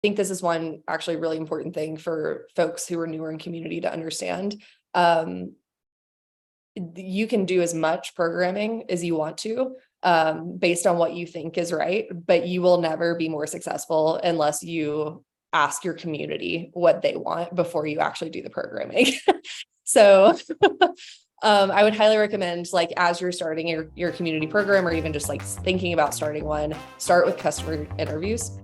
think this is one actually really important thing for folks who are newer in community to understand. Um, you can do as much programming as you want to, based on what you think is right, but you will never be more successful unless you ask your community what they want before you actually do the programming. So I would highly recommend, like, as you're starting your community program, or even just like thinking about starting one, start with customer interviews,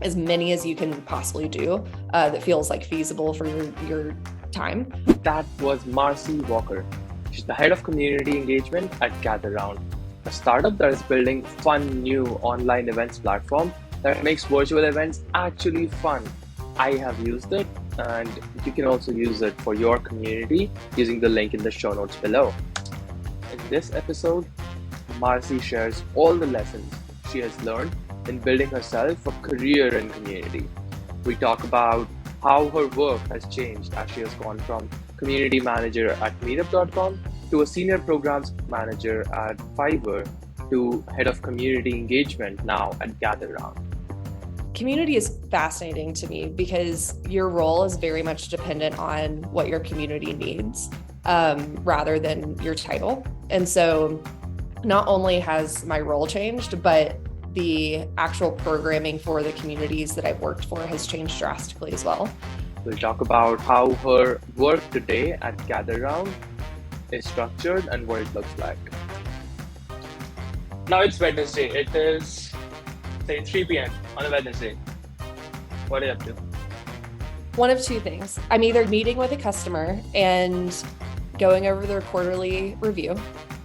as many as you can possibly do, that feels like feasible for your time. That was Marcie Walker. She's the head of community engagement at Gatheround, a startup that is building fun new online events platform that makes virtual events actually fun. I have used it, and you can also use it for your community using the link in the show notes below. In this episode, Marcie shares all the lessons she has learned in building herself a career in community. We talk about how her work has changed as she has gone from community manager at meetup.com to a senior programs manager at Fiverr to head of community engagement now at Gatheround. Community is fascinating to me because your role is very much dependent on what your community needs, rather than your title. And so not only has my role changed, but the actual programming for the communities that I've worked for has changed drastically as well. We'll talk about how her work today at Gatheround is structured and what it looks like. Now it's Wednesday. It is, say, 3 p.m. on a Wednesday. What are you up to? One of two things. I'm either meeting with a customer and going over their quarterly review,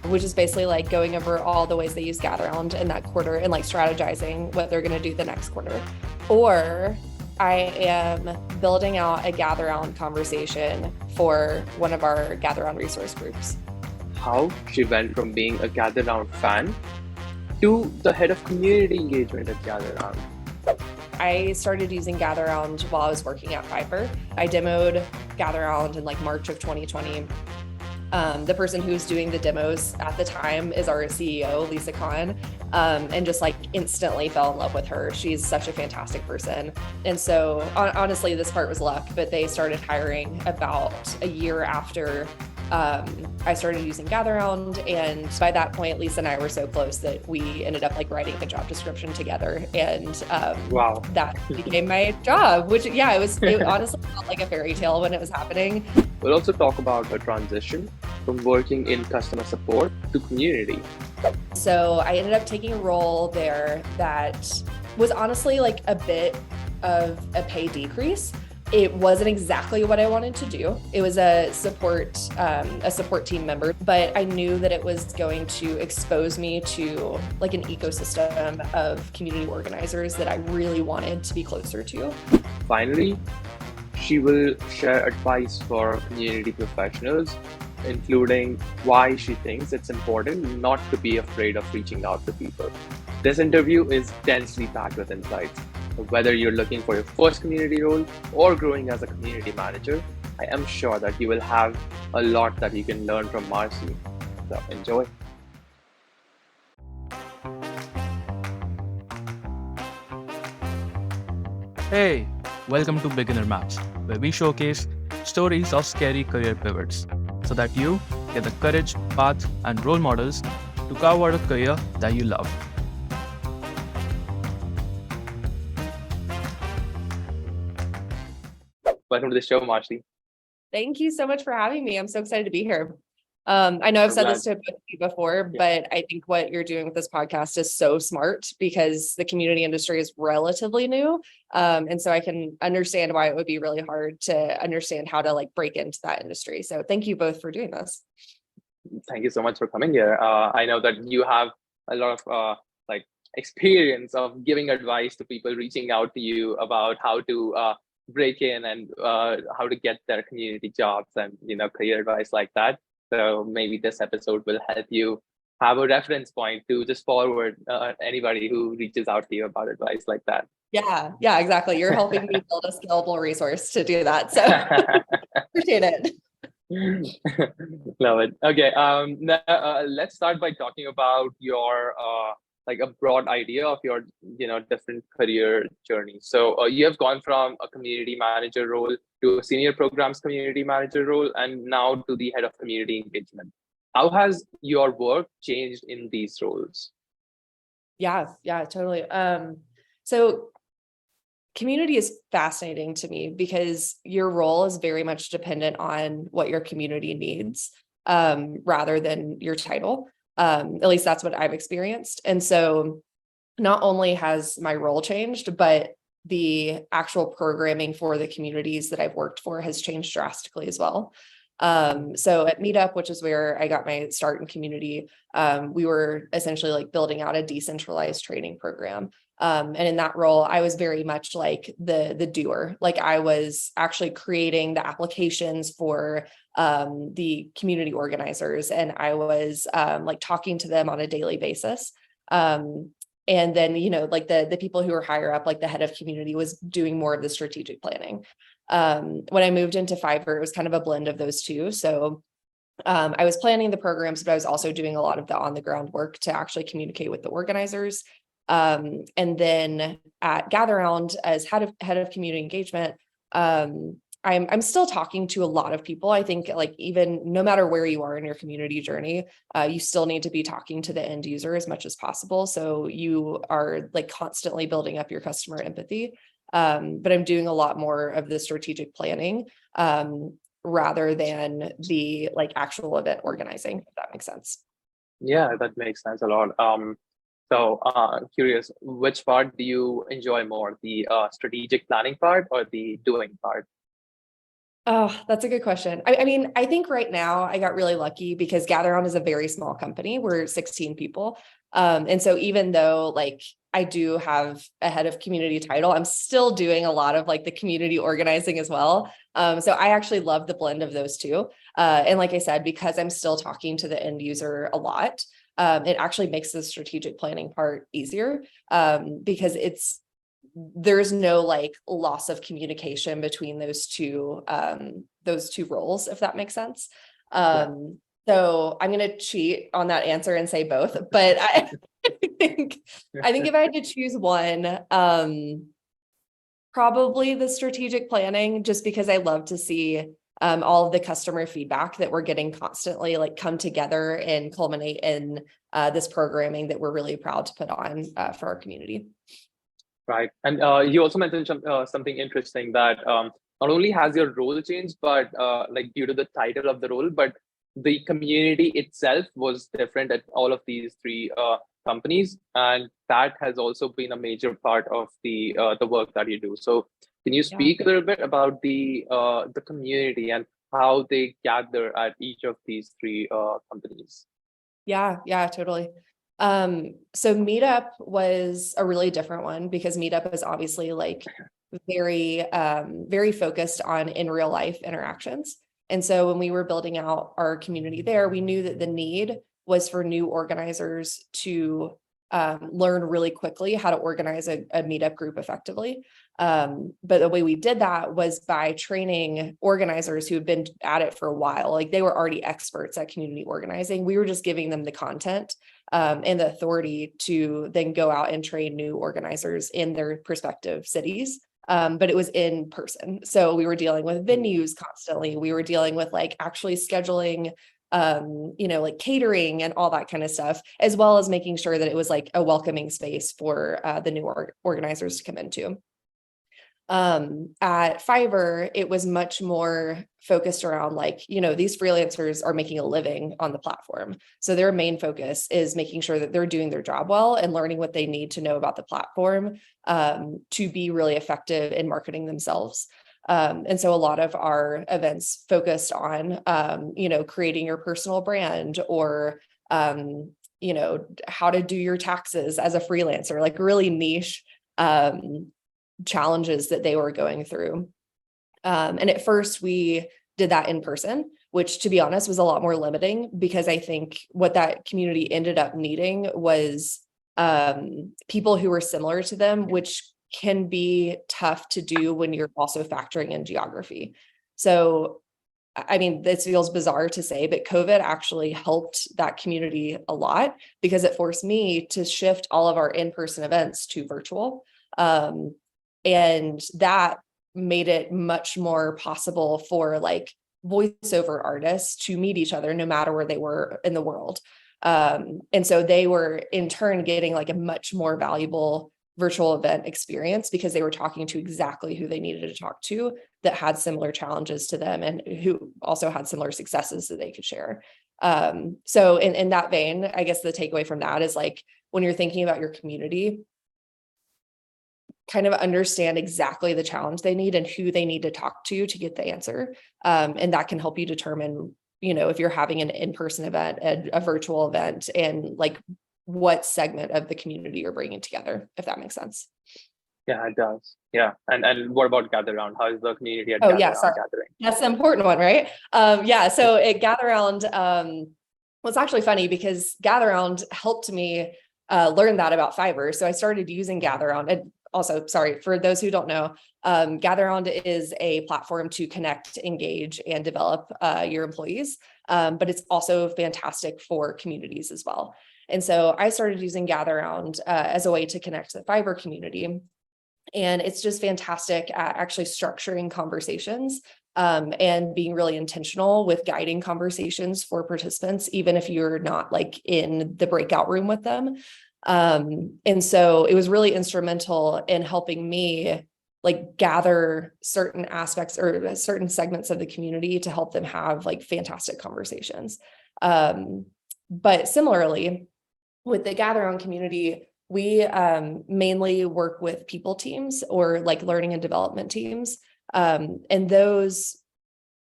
which is basically like going over all the ways they use Gatheround in that quarter and like strategizing what they're going to do the next quarter. Or I am building out a Gatheround conversation for one of our Gatheround resource groups. How she went from being a Gatheround fan to the head of community engagement at Gatheround. I started using Gatheround while I was working at Fiverr. I demoed Gatheround in like March of 2020. The person who's doing the demos at the time is our CEO, Lisa Khan, and just like instantly fell in love with her. She's such a fantastic person. And so honestly, this part was luck, but they started hiring about a year after I started using Gatheround. And by that point, Lisa and I were so close that we ended up like writing a job description together. And Wow, that became my job, which it honestly felt like a fairy tale when it was happening. We'll also talk about her transition from working in customer support to community. So I ended up taking a role there that was honestly like a bit of a pay decrease. It wasn't exactly what I wanted to do. It was a support team member, but I knew that it was going to expose me to like an ecosystem of community organizers that I really wanted to be closer to. Finally, she will share advice for community professionals, including why she thinks it's important not to be afraid of reaching out to people. This interview is densely packed with insights. Whether you're looking for your first community role or growing as a community manager, I am sure that you will have a lot that you can learn from Marcie. So enjoy. Hey, welcome to Beginner Maps, where we showcase stories of scary career pivots so that you get the courage, path, and role models to carve out a career that you love. Welcome to the show, Marcie. Thank you so much for having me. I'm so excited to be here. I know I've said this to both of you before, but I think what you're doing with this podcast is so smart because the community industry is relatively new. And so I can understand why it would be really hard to understand how to like break into that industry. So thank you both for doing this. Thank you so much for coming here. I know that you have a lot of like experience of giving advice to people reaching out to you about how to break in and how to get their community jobs and career advice like that. So maybe this episode will help you have a reference point to just forward anybody who reaches out to you about advice like that. Yeah, exactly. You're helping me build a scalable resource to do that. So appreciate it. Love it. Okay. Now, let's start by talking about your like a broad idea of your different career journey. So you have gone from a community manager role to a senior programs community manager role, and now to the head of community engagement. How has your work changed in these roles? Yeah, totally. So community is fascinating to me because your role is very much dependent on what your community needs, rather than your title. At least that's what I've experienced. And so not only has my role changed, but the actual programming for the communities that I've worked for has changed drastically as well. So at Meetup, which is where I got my start in community, we were essentially like building out a decentralized training program. And in that role, I was very much like the doer. Like I was actually creating the applications for the community organizers, and I was like talking to them on a daily basis. And then, like the people who were higher up, like the head of community, was doing more of the strategic planning. When I moved into Fiverr, it was kind of a blend of those two. So I was planning the programs, but I was also doing a lot of the on the ground work to actually communicate with the organizers. And then at Gatheround, as head of community engagement, I'm still talking to a lot of people. I think like even no matter where you are in your community journey, you still need to be talking to the end user as much as possible. So you are like constantly building up your customer empathy. But I'm doing a lot more of the strategic planning, rather than the like actual event organizing, if that makes sense. Yeah, that makes sense a lot. So curious, which part do you enjoy more, the strategic planning part or the doing part? Oh, that's a good question. I mean, I think right now I got really lucky because Gatheround is a very small company. We're 16 people. And so even though like I do have a head of community title, I'm still doing a lot of like the community organizing as well. So I actually love the blend of those two. And like I said, because I'm still talking to the end user a lot, it actually makes the strategic planning part easier, because there's no like loss of communication between those two roles, if that makes sense. So I'm going to cheat on that answer and say both, but I think if I had to choose one, probably the strategic planning, just because I love to see all of the customer feedback that we're getting constantly like come together and culminate in this programming that we're really proud to put on for our community. Right. And you also mentioned something interesting, that not only has your role changed, but like due to the title of the role, but the community itself was different at all of these three companies. And that has also been a major part of the work that you do. So can you speak a little bit about the community and how they gather at each of these three companies? Yeah, totally. So Meetup was a really different one because Meetup is obviously like very, very focused on in real life interactions. And so when we were building out our community there, we knew that the need was for new organizers to learn really quickly how to organize a meetup group effectively. But the way we did that was by training organizers who had been at it for a while. Like they were already experts at community organizing. We were just giving them the content and the authority to then go out and train new organizers in their respective cities. But it was in person. So we were dealing with venues constantly. We were dealing with like actually scheduling like catering and all that kind of stuff, as well as making sure that it was like a welcoming space for the new organizers to come into. At Fiverr, it was much more focused around like, these freelancers are making a living on the platform. So their main focus is making sure that they're doing their job well and learning what they need to know about the platform to be really effective in marketing themselves. And so a lot of our events focused on, creating your personal brand or, how to do your taxes as a freelancer, like really niche challenges that they were going through. And at first we did that in person, which to be honest was a lot more limiting because I think what that community ended up needing was people who were similar to them, which can be tough to do when you're also factoring in geography. So I mean, this feels bizarre to say, but COVID actually helped that community a lot because it forced me to shift all of our in-person events to virtual. And that made it much more possible for like voiceover artists to meet each other no matter where they were in the world. And so they were in turn getting like a much more valuable virtual event experience because they were talking to exactly who they needed to talk to that had similar challenges to them and who also had similar successes that they could share. So in that vein, I guess the takeaway from that is like, when you're thinking about your community, kind of understand exactly the challenge they need and who they need to talk to get the answer. And that can help you determine, you know, if you're having an in-person event, a virtual event, and like what segment of the community you're bringing together, if that makes sense. Yeah, it does. Yeah. And what about Gatheround? How is the community at Oh Gatheround yeah, sorry. gathering? That's the important one, right? Yeah, so at Gatheround, well, it's actually funny because Gatheround helped me learn that about Fiverr. So I started using Gatheround. And also, sorry, for those who don't know, Gatheround is a platform to connect, engage, and develop your employees. But it's also fantastic for communities as well. And so I started using Gatheround as a way to connect to the Fiverr community. And it's just fantastic at actually structuring conversations and being really intentional with guiding conversations for participants, even if you're not like in the breakout room with them. And so it was really instrumental in helping me like gather certain aspects or certain segments of the community to help them have like fantastic conversations. But similarly, with the Gatheround community, we mainly work with people teams or like learning and development teams. And those,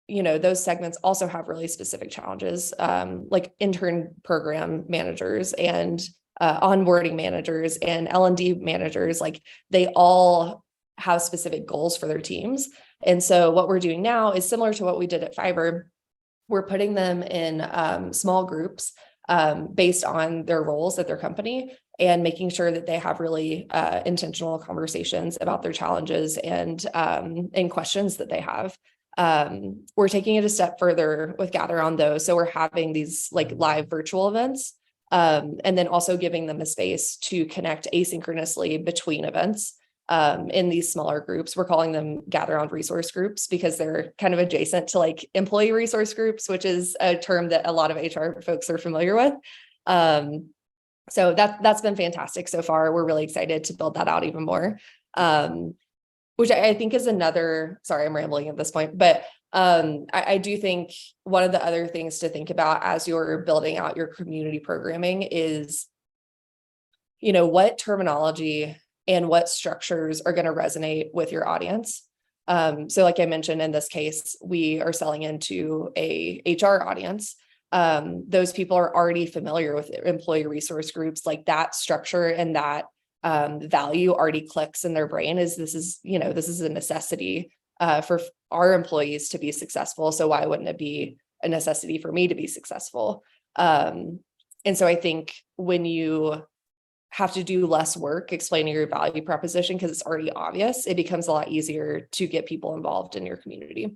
you know, those segments also have really specific challenges, like intern program managers and onboarding managers and L&D managers. Like they all have specific goals for their teams. And so what we're doing now is similar to what we did at Fiverr. We're putting them in small groups based on their roles at their company and making sure that they have really intentional conversations about their challenges and questions that they have. We're taking it a step further with Gatheround though. So we're having these like live virtual events and then also giving them a space to connect asynchronously between events in these smaller groups. We're calling them Gatheround resource groups because they're kind of adjacent to like employee resource groups, which is a term that a lot of HR folks are familiar with. So that's been fantastic so far. We're really excited to build that out even more, which I think is another, sorry, I'm rambling at this point, but I do think one of the other things to think about as you're building out your community programming is, you know, what terminology and what structures are going to resonate with your audience. So like I mentioned, in this case, we are selling into a HR audience. Those people are already familiar with employee resource groups. Like that structure and that value already clicks in their brain as this is a necessity for our employees to be successful. So why wouldn't it be a necessity for me to be successful? And so I think when you have to do less work explaining your value proposition because it's already obvious, it becomes a lot easier to get people involved in your community.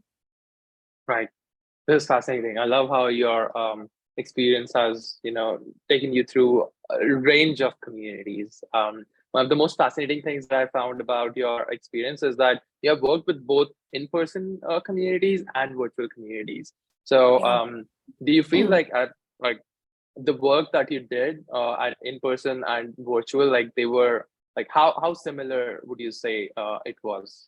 Right. This is fascinating. I love how your experience has, taken you through a range of communities. One of the most fascinating things that I found about your experience is that you have worked with both in-person communities and virtual communities. So do you feel like the work that you did at in-person and virtual, like they were like how similar would you say it was?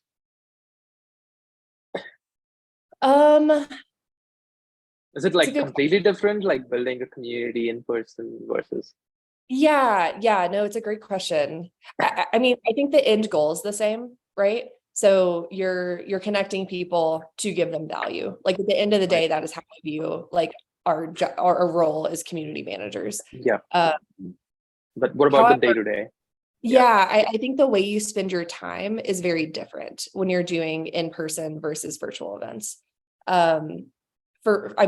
Is it like completely different, like building a community in person versus? Yeah, no, it's a great question. I mean, I think the end goal is the same, right? So you're connecting people to give them value. Like at the end of the day, that is how we view like our role as community managers. Yeah. But what about the day-to-day? Yeah, I think the way you spend your time is very different when you're doing in-person versus virtual events. I'm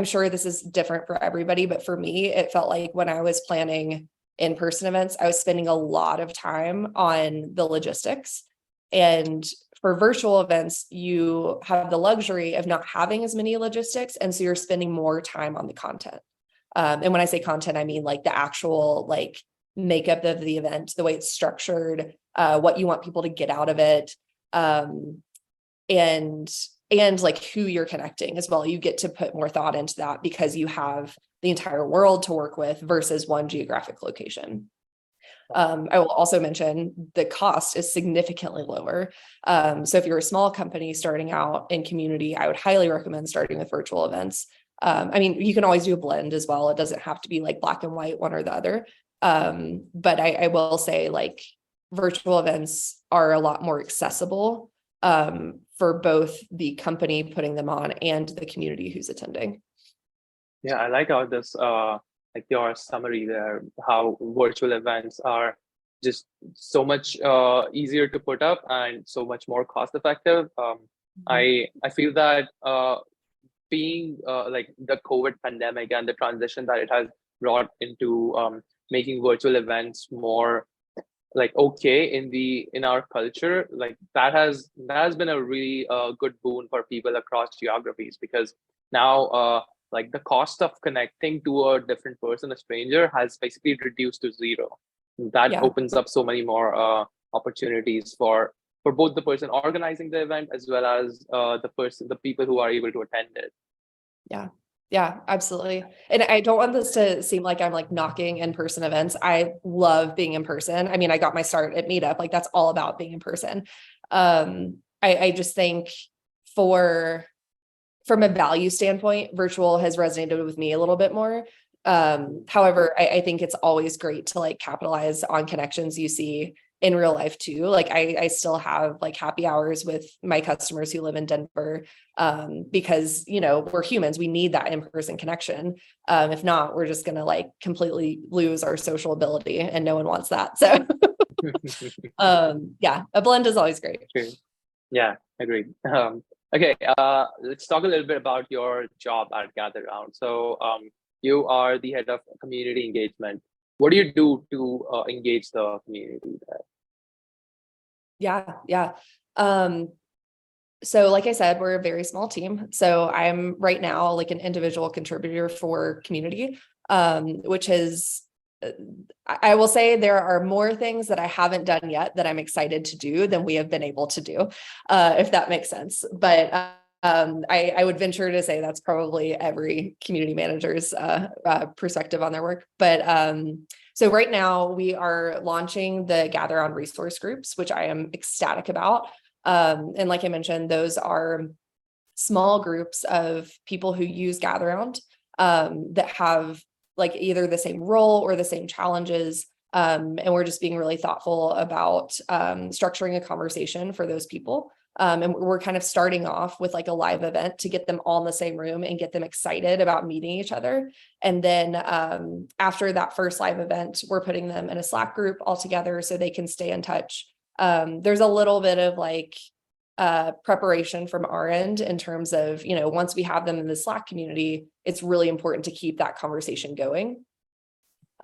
sure this is different for everybody, but for me, it felt like when I was planning in-person events, I was spending a lot of time on the logistics And for virtual events, you have the luxury of not having as many logistics. And so you're spending more time on the content. And when I say content, I mean like the actual like makeup of the event, the way it's structured, what you want people to get out of it. And like who you're connecting as well. You get to put more thought into that because you have the entire world to work with versus one geographic location. I will also mention the cost is significantly lower. So if you're a small company starting out in community, I would highly recommend starting with virtual events. I mean, you can always do a blend as well. It doesn't have to be like black and white, one or the other. But I will say like virtual events are a lot more accessible for both the company putting them on and the community who's attending. Yeah, I like how this like your summary there, how virtual events are just so much easier to put up and so much more cost effective. I feel that being like the COVID pandemic and the transition that it has brought into making virtual events more like okay in our culture, like that has been a really good boon for people across geographies, because now like the cost of connecting to a different person, a stranger, has basically reduced to zero. That opens up so many more opportunities for both the person organizing the event as well as the people who are able to attend it. Yeah, absolutely. And I don't want this to seem like I'm like knocking in-person events. I love being in person. I mean, I got my start at Meetup. Like that's all about being in person. I just think from a value standpoint, virtual has resonated with me a little bit more. However, I think it's always great to like capitalize on connections you see in real life too. Like I still have like happy hours with my customers who live in Denver, because, you know, we're humans, we need that in-person connection. If not, we're just going to like completely lose our social ability and no one wants that. So yeah, a blend is always great. Yeah, agreed. Okay, let's talk a little bit about your job at Gatheround. So you are the head of community engagement. What do you do to engage the community there? Yeah. So like I said, we're a very small team. So I'm right now like an individual contributor for community, which is, I will say there are more things that I haven't done yet that I'm excited to do than we have been able to do, if that makes sense. But I would venture to say that's probably every community manager's perspective on their work. But so right now we are launching the Gatheround resource groups, which I am ecstatic about. And like I mentioned, those are small groups of people who use Gatheround that have like either the same role or the same challenges. And we're just being really thoughtful about structuring a conversation for those people. And we're kind of starting off with like a live event to get them all in the same room and get them excited about meeting each other. And then after that first live event, we're putting them in a Slack group all together so they can stay in touch. There's a little bit of like preparation from our end in terms of, you know, once we have them in the Slack community, it's really important to keep that conversation going.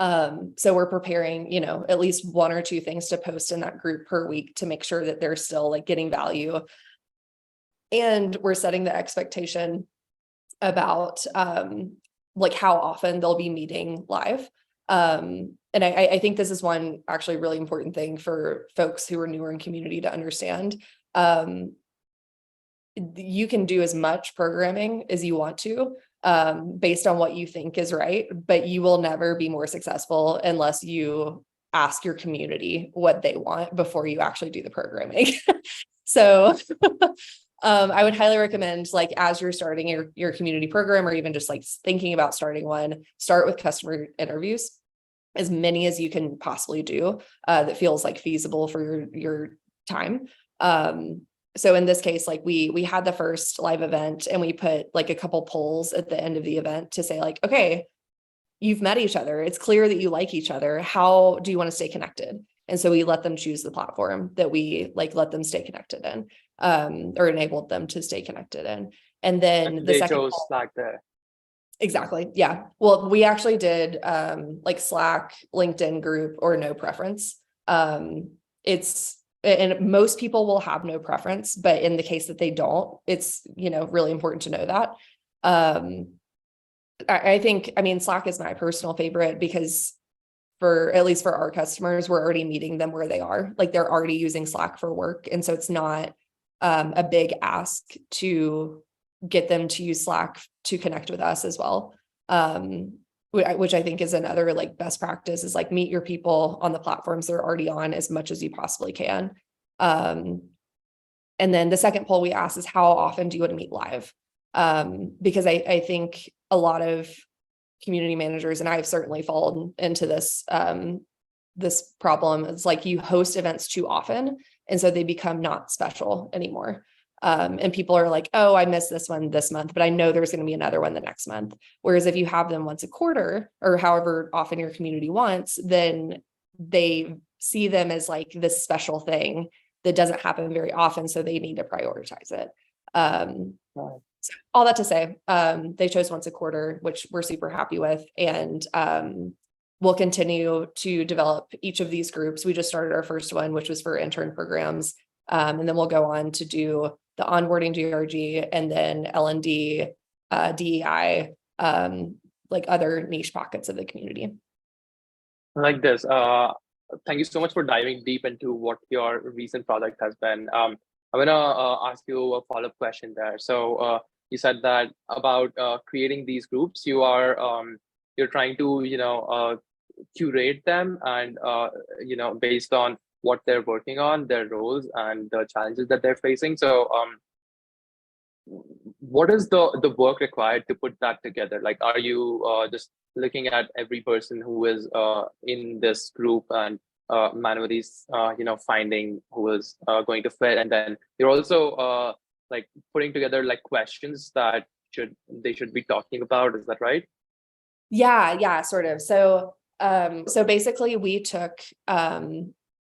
So we're preparing, you know, at least one or two things to post in that group per week to make sure that they're still like getting value. And we're setting the expectation about like how often they'll be meeting live. And I think this is one actually really important thing for folks who are newer in community to understand. You can do as much programming as you want to, based on what you think is right, but you will never be more successful unless you ask your community what they want before you actually do the programming. So I would highly recommend, like, as you're starting your community program, or even just like thinking about starting one, start with customer interviews, as many as you can possibly do that feels like feasible for your time. So in this case, like we had the first live event and we put like a couple polls at the end of the event to say like, okay, you've met each other. It's clear that you like each other. How do you want to stay connected? And so we let them choose the platform that we like let them stay connected in, or enabled them to stay connected in. And then the second chose Slack there. Exactly. Yeah. Well, we actually did like Slack, LinkedIn group, or no preference. It's and most people will have no preference, but in the case that they don't, it's, really important to know that. I think, Slack is my personal favorite because at least for our customers, we're already meeting them where they are. Like they're already using Slack for work. And so it's not a big ask to get them to use Slack to connect with us as well. Which I think is another like best practice is like meet your people on the platforms they're already on as much as you possibly can. And then the second poll we asked is how often do you want to meet live? Because I think a lot of community managers, and I've certainly fallen into this, this problem. It's like you host events too often. And so they become not special anymore. And people are like, oh, I missed this one this month, but I know there's going to be another one the next month. Whereas if you have them once a quarter or however often your community wants, then they see them as like this special thing that doesn't happen very often. So they need to prioritize it. So all that to say, they chose once a quarter, which we're super happy with. And we'll continue to develop each of these groups. We just started our first one, which was for intern programs. And then we'll go on to do the onboarding GRG and then L&D, DEI, like other niche pockets of the community. I like this. Thank you so much for diving deep into what your recent product has been. I'm gonna ask you a follow-up question there. So you said that about creating these groups, you're trying to curate them and based on what they're working on, their roles and the challenges that they're facing. So what is the work required to put that together? Like, are you just looking at every person who is in this group and manually finding who is going to fit, and then you're also like putting together like questions that they should be talking about? Is that right? Yeah, sort of. So basically we took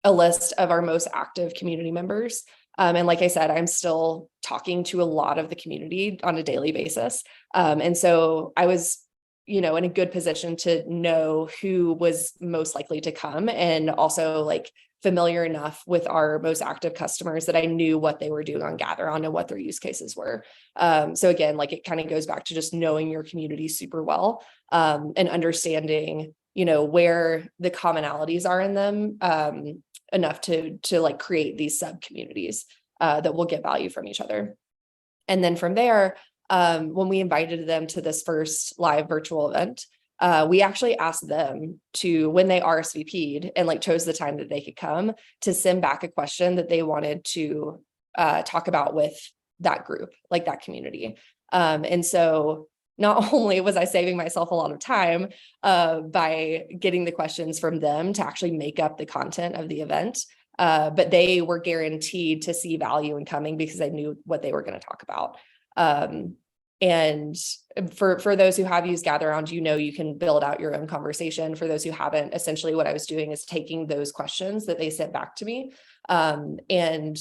a list of our most active community members. And like I said, I'm still talking to a lot of the community on a daily basis. And so I was, in a good position to know who was most likely to come, and also like familiar enough with our most active customers that I knew what they were doing on Gatheround and what their use cases were. So again, like it kind of goes back to just knowing your community super well, and understanding, where the commonalities are in them, enough to like create these sub communities that will get value from each other. And then from there, when we invited them to this first live virtual event, we actually asked them to, when they RSVP'd and like chose the time that they could come, to send back a question that they wanted to talk about with that group, like that community. And so not only was I saving myself a lot of time by getting the questions from them to actually make up the content of the event, but they were guaranteed to see value in coming because I knew what they were going to talk about. And for those who have used Gatheround, you can build out your own conversation. For those who haven't, essentially what I was doing is taking those questions that they sent back to me, and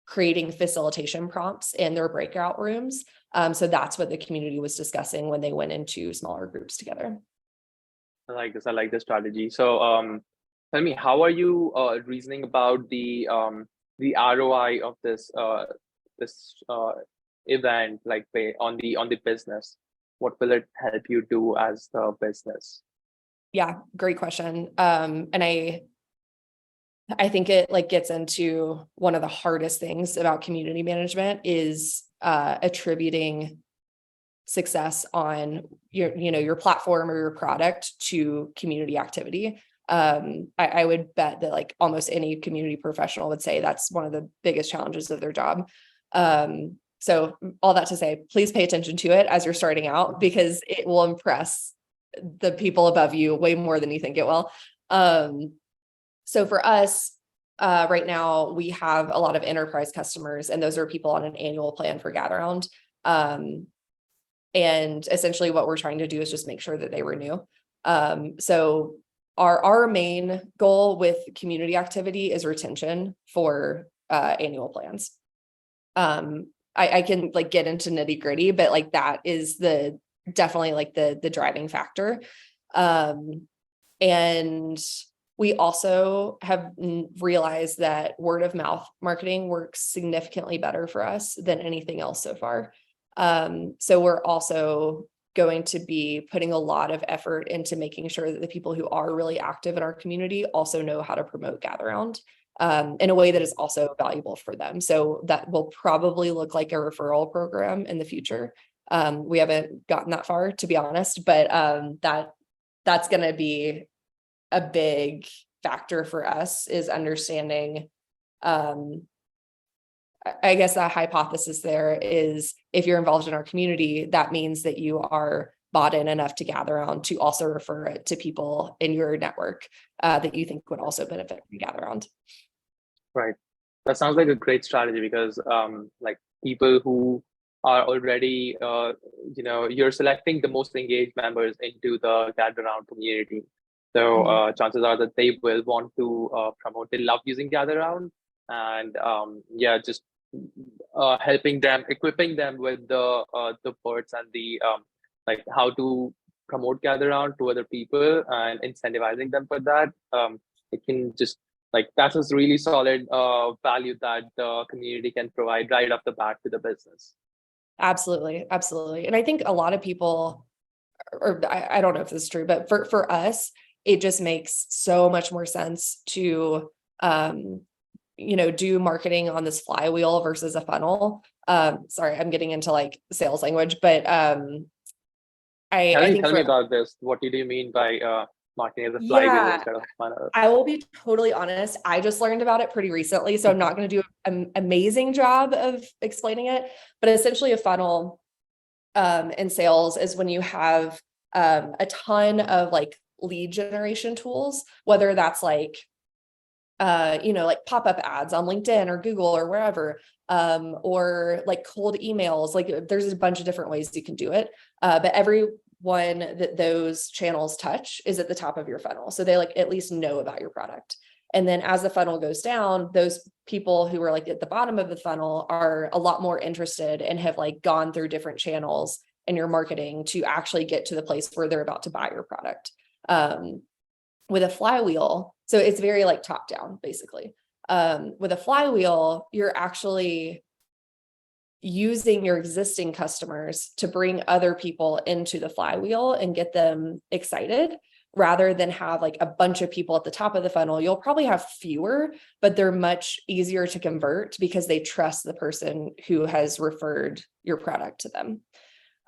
creating facilitation prompts in their breakout rooms. So that's what the community was discussing when they went into smaller groups together. I like this strategy. So tell me, how are you reasoning about the ROI of this event, like on the business? What will it help you do as the business? Yeah, great question. And I think it like gets into one of the hardest things about community management is attributing success on your platform or your product to community activity. I would bet that like almost any community professional would say that's one of the biggest challenges of their job. So all that to say, please pay attention to it as you're starting out, because it will impress the people above you way more than you think it will. So for us, right now, we have a lot of enterprise customers, and those are people on an annual plan for Gatheround. And essentially what we're trying to do is just make sure that they renew. So our main goal with community activity is retention for annual plans. I can like get into nitty gritty, but like that is definitely like the driving factor. And We also have realized that word of mouth marketing works significantly better for us than anything else so far. So we're also going to be putting a lot of effort into making sure that the people who are really active in our community also know how to promote Gatheround in a way that is also valuable for them. So that will probably look like a referral program in the future. We haven't gotten that far, to be honest, but that's going to be a big factor for us, is understanding, I guess the hypothesis there is, if you're involved in our community, that means that you are bought in enough to Gatheround to also refer it to people in your network that you think would also benefit from Gatheround. Right. That sounds like a great strategy, because like people who are already, you're selecting the most engaged members into the Gatheround community. So chances are that they will want to promote. They love using Gatheround, and just helping them, equipping them with the words and the like how to promote Gatheround to other people, and incentivizing them for that. It can just, like, that's a really solid value that the community can provide right off the bat to the business. Absolutely. And I think a lot of people, or I don't know if this is true, but for us, it just makes so much more sense to, do marketing on this flywheel versus a funnel. Sorry, I'm getting into like sales language, but Tell me about this. What do you mean by marketing as a flywheel instead of a funnel? I will be totally honest. I just learned about it pretty recently, so I'm not going to do an amazing job of explaining it. But essentially, a funnel in sales is when you have a ton of like lead generation tools, whether that's like like pop-up ads on LinkedIn or Google or wherever, or like cold emails. Like there's a bunch of different ways you can do it. But every one that those channels touch is at the top of your funnel. So they like at least know about your product. And then as the funnel goes down, those people who are like at the bottom of the funnel are a lot more interested and have like gone through different channels in your marketing to actually get to the place where they're about to buy your product. With a flywheel, so it's very like top down, basically. With a flywheel, you're actually using your existing customers to bring other people into the flywheel and get them excited, rather than have like a bunch of people at the top of the funnel. You'll probably have fewer, but they're much easier to convert because they trust the person who has referred your product to them.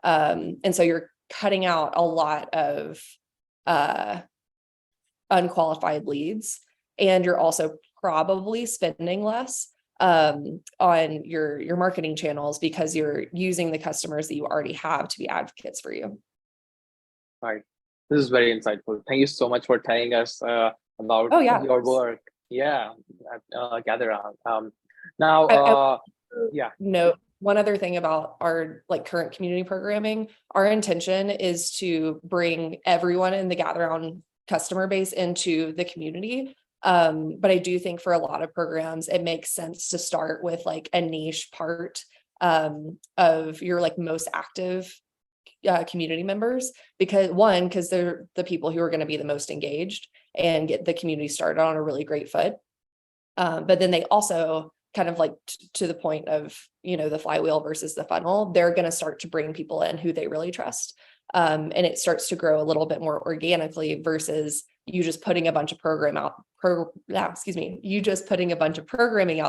And so you're cutting out a lot of unqualified leads, and you're also probably spending less on your marketing channels because you're using the customers that you already have to be advocates for you. Right. This is very insightful. Thank you so much for telling us about your work. Yeah, at Gatheround. No, one other thing about our like current community programming, our intention is to bring everyone in the Gatheround customer base into the community. But I do think for a lot of programs, it makes sense to start with like a niche part of your like most active community members, because they're the people who are going to be the most engaged and get the community started on a really great foot. But then they also kind of like to the point of, the flywheel versus the funnel, they're going to start to bring people in who they really trust. And it starts to grow a little bit more organically versus you just putting a bunch of programming out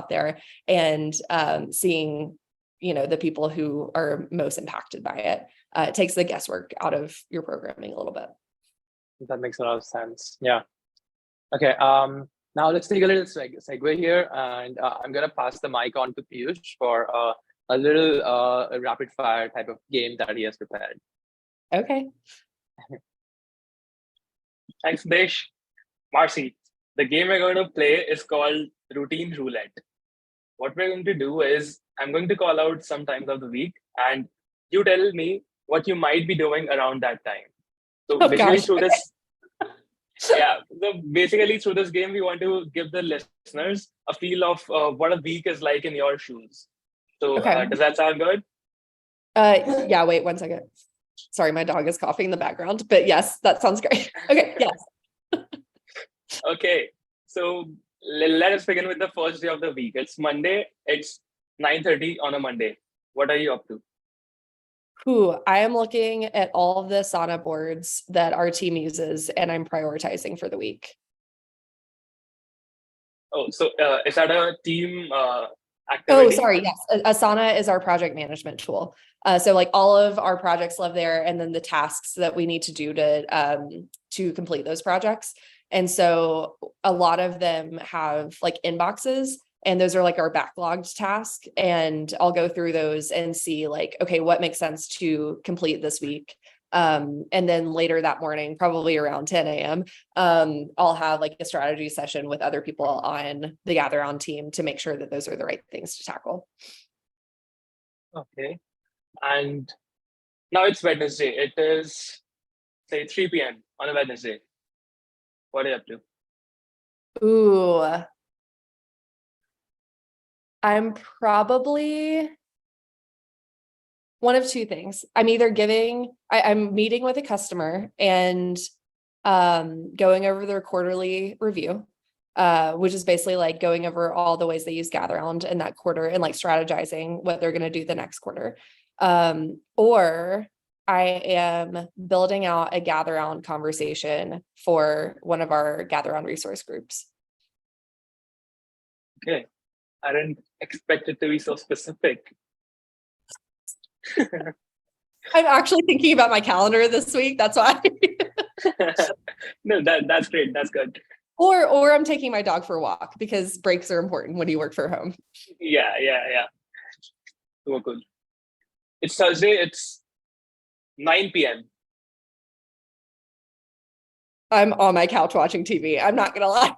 there and seeing, the people who are most impacted by it. It takes the guesswork out of your programming a little bit. That makes a lot of sense. Yeah. Okay. Now let's take a little segue here, and I'm gonna pass the mic on to Piyush for a little rapid fire type of game that he has prepared. Okay. Thanks, Desh. Marcie, the game we're going to play is called Routine Roulette. What we're going to do is I'm going to call out some times of the week, and you tell me what you might be doing around that time. So basically through this game, we want to give the listeners a feel of what a week is like in your shoes. So does that sound good? Yeah, wait 1 second. Sorry, my dog is coughing in the background, but yes, that sounds great. Okay, yes. Okay, so let us begin with the first day of the week. It's Monday. It's 9:30 on a Monday. What are you up to? I am looking at all of the Asana boards that our team uses, and I'm prioritizing for the week. Oh, so is that a team Oh, activity? sorry. Yes. Asana is our project management tool. So like all of our projects live there, and then the tasks that we need to do to complete those projects. And so a lot of them have like inboxes, and those are like our backlogged task. And I'll go through those and see like, okay, what makes sense to complete this week. And then later that morning, probably around 10 a.m., I'll have like a strategy session with other people on the Gatheround team to make sure that those are the right things to tackle. Okay. And now it's Wednesday. It is, say, 3 p.m. on a Wednesday. What are you up to? Ooh, I'm probably one of two things. I'm meeting with a customer and going over their quarterly review, which is basically like going over all the ways they use Gatheround in that quarter and like strategizing what they're going to do the next quarter. Or I am building out a Gatheround conversation for one of our Gatheround resource groups. Okay. I didn't expect it to be so specific. I'm actually thinking about my calendar this week. That's why. No, that's great. That's good. Or I'm taking my dog for a walk because breaks are important when you work from home. Yeah. Super good. It's Thursday. It's 9 p.m. I'm on my couch watching TV. I'm not gonna lie.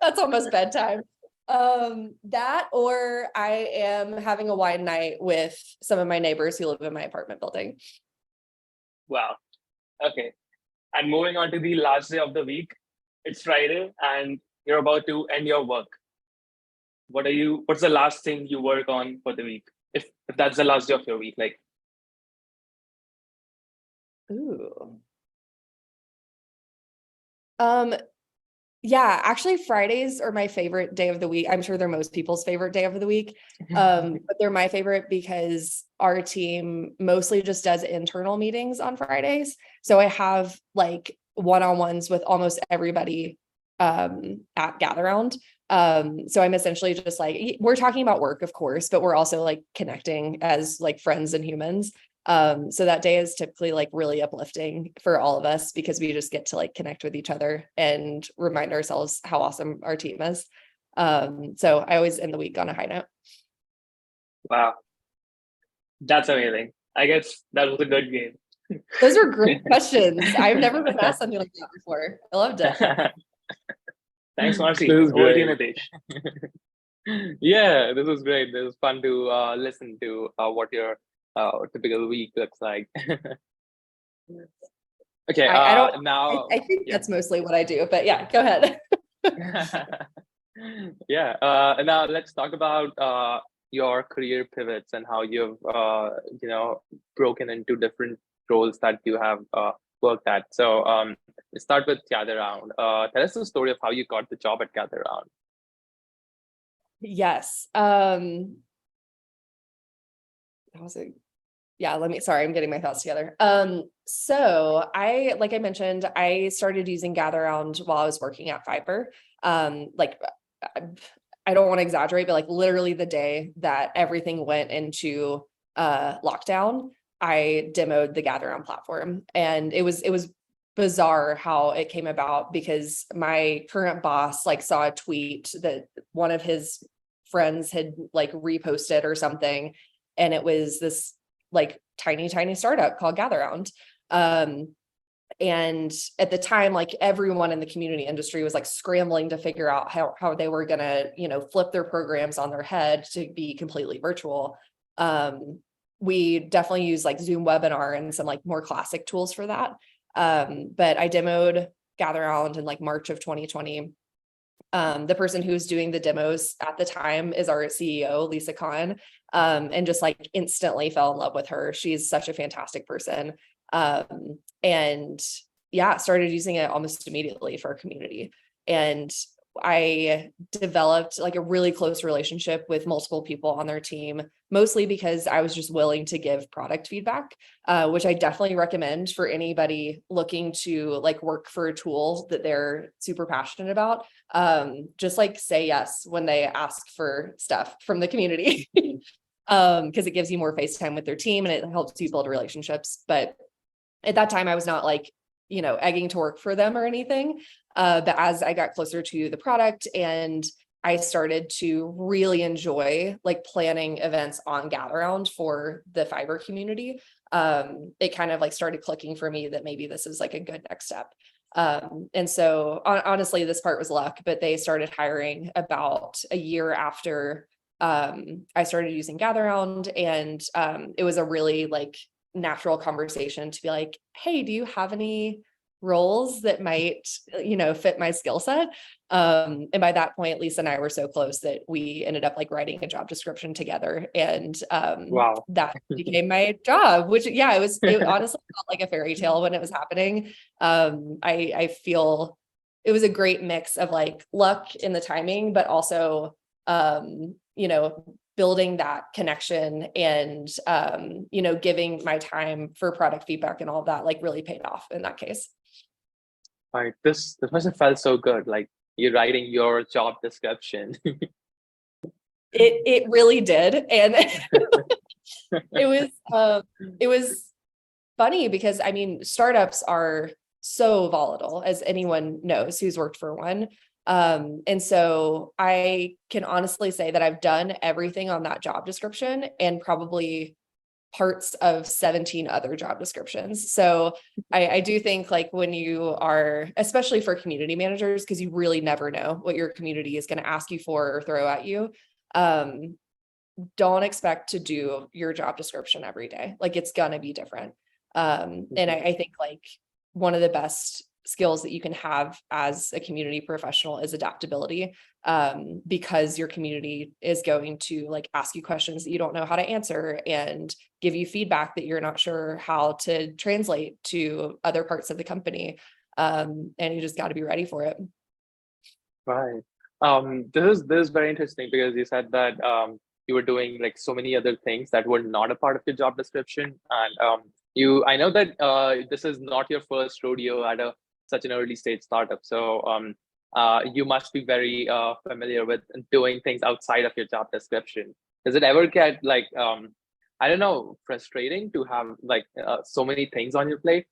That's almost bedtime. That or I am having a wine night with some of my neighbors who live in my apartment building. Wow. Okay. And moving on to the last day of the week, it's Friday and you're about to end your work. What's the last thing you work on for the week? If that's the last day of your week, like. Ooh. Yeah, actually Fridays are my favorite day of the week. I'm sure they're most people's favorite day of the week. But they're my favorite because our team mostly just does internal meetings on Fridays. So I have like one-on-ones with almost everybody at Gatheround. So I'm essentially just like, we're talking about work, of course, but we're also like connecting as like friends and humans. So that day is typically like really uplifting for all of us because we just get to like connect with each other and remind ourselves how awesome our team is. So I always end the week on a high note. Wow. That's amazing. I guess that was a good game. Those are great questions. I've never been asked something like that before. I loved it. Thanks, Marcie. This is Over to you, great. Nitesh. Yeah, this was great. This was fun to listen to what your typical week looks like. Okay, I don't. now, I think yeah. that's mostly what I do. But yeah, go ahead. Yeah, now let's talk about your career pivots and how you've broken into different roles that you have worked at. So let's start with Gatheround. Tell us the story of how you got the job at Gatheround. Yes. Sorry, I'm getting my thoughts together. So like I mentioned, I started using Gatheround while I was working at Fiverr. Like I don't want to exaggerate, but like literally the day that everything went into lockdown, I demoed the Gatheround platform. And it was bizarre how it came about because my current boss like saw a tweet that one of his friends had like reposted or something. And it was this like tiny startup called Gatheround. And at the time, like everyone in the community industry was like scrambling to figure out how they were going to, flip their programs on their head to be completely virtual. We definitely use like Zoom webinar and some like more classic tools for that. But I demoed Gatheround in like March of 2020. The person who's doing the demos at the time is our CEO, Lisa Khan, and just like instantly fell in love with her. She's such a fantastic person. And started using it almost immediately for our community. And I developed like a really close relationship with multiple people on their team, mostly because I was just willing to give product feedback, which I definitely recommend for anybody looking to like work for a tool that they're super passionate about. Just like say yes when they ask for stuff from the community, because it gives you more face time with their team and it helps you build relationships. But at that time, I was not like, egging to work for them or anything. But as I got closer to the product and I started to really enjoy like planning events on Gatheround for the fiber community, it kind of like started clicking for me that maybe this is like a good next step. And so honestly, this part was luck, but they started hiring about a year after I started using Gatheround, and it was a really like natural conversation to be like, hey, do you have any roles that might, fit my skill set? And by that point, Lisa and I were so close that we ended up like writing a job description together, and Wow. that became my job, which it honestly felt like a fairy tale when it was happening. I feel it was a great mix of like luck in the timing, but also building that connection and, giving my time for product feedback and all that like really paid off in that case. Right. This must have felt so good. Like you're writing your job description. It really did. And it was funny because I mean, startups are so volatile, as anyone knows who's worked for one. And so I can honestly say that I've done everything on that job description and probably parts of 17 other job descriptions. So I do think like when you are, especially for community managers, because you really never know what your community is going to ask you for or throw at you. Don't expect to do your job description every day. Like it's going to be different. And I think like one of the best skills that you can have as a community professional is adaptability, because your community is going to like ask you questions that you don't know how to answer and give you feedback that you're not sure how to translate to other parts of the company. And you just got to be ready for it. Right. This is very interesting because you said that you were doing like so many other things that were not a part of your job description, and I know that this is not your first rodeo at such an early stage startup. So you must be very familiar with doing things outside of your job description. Does it ever get like, I don't know, frustrating to have like so many things on your plate?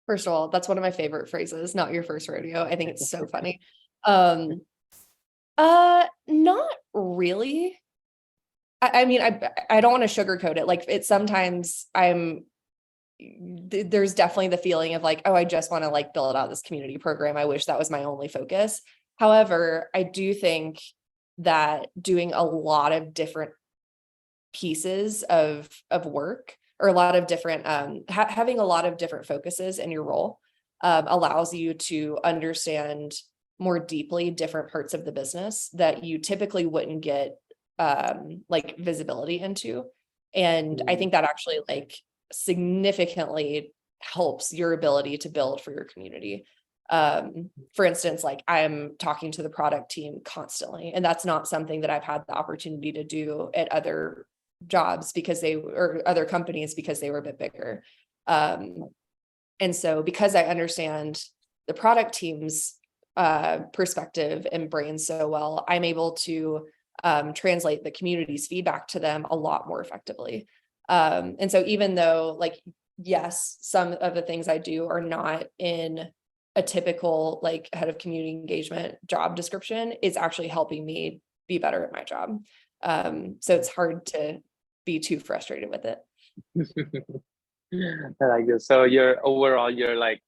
First of all, that's one of my favorite phrases, not your first rodeo. I think it's so funny. Not really. I mean, I don't want to sugarcoat it. Like sometimes there's definitely the feeling of like, oh, I just want to like build out this community program. I wish that was my only focus. However, I do think that doing a lot of different pieces of work, or a lot of different, having a lot of different focuses in your role, allows you to understand more deeply different parts of the business that you typically wouldn't get like visibility into. And I think that actually like significantly helps your ability to build for your community. For instance, like I'm talking to the product team constantly, and that's not something that I've had the opportunity to do at other jobs or other companies because they were a bit bigger. And so because I understand the product team's perspective and brain so well, I'm able to translate the community's feedback to them a lot more effectively. And so even though like, yes, some of the things I do are not in a typical like head of community engagement job description, it's actually helping me be better at my job. So it's hard to be too frustrated with it. I like this. So you're like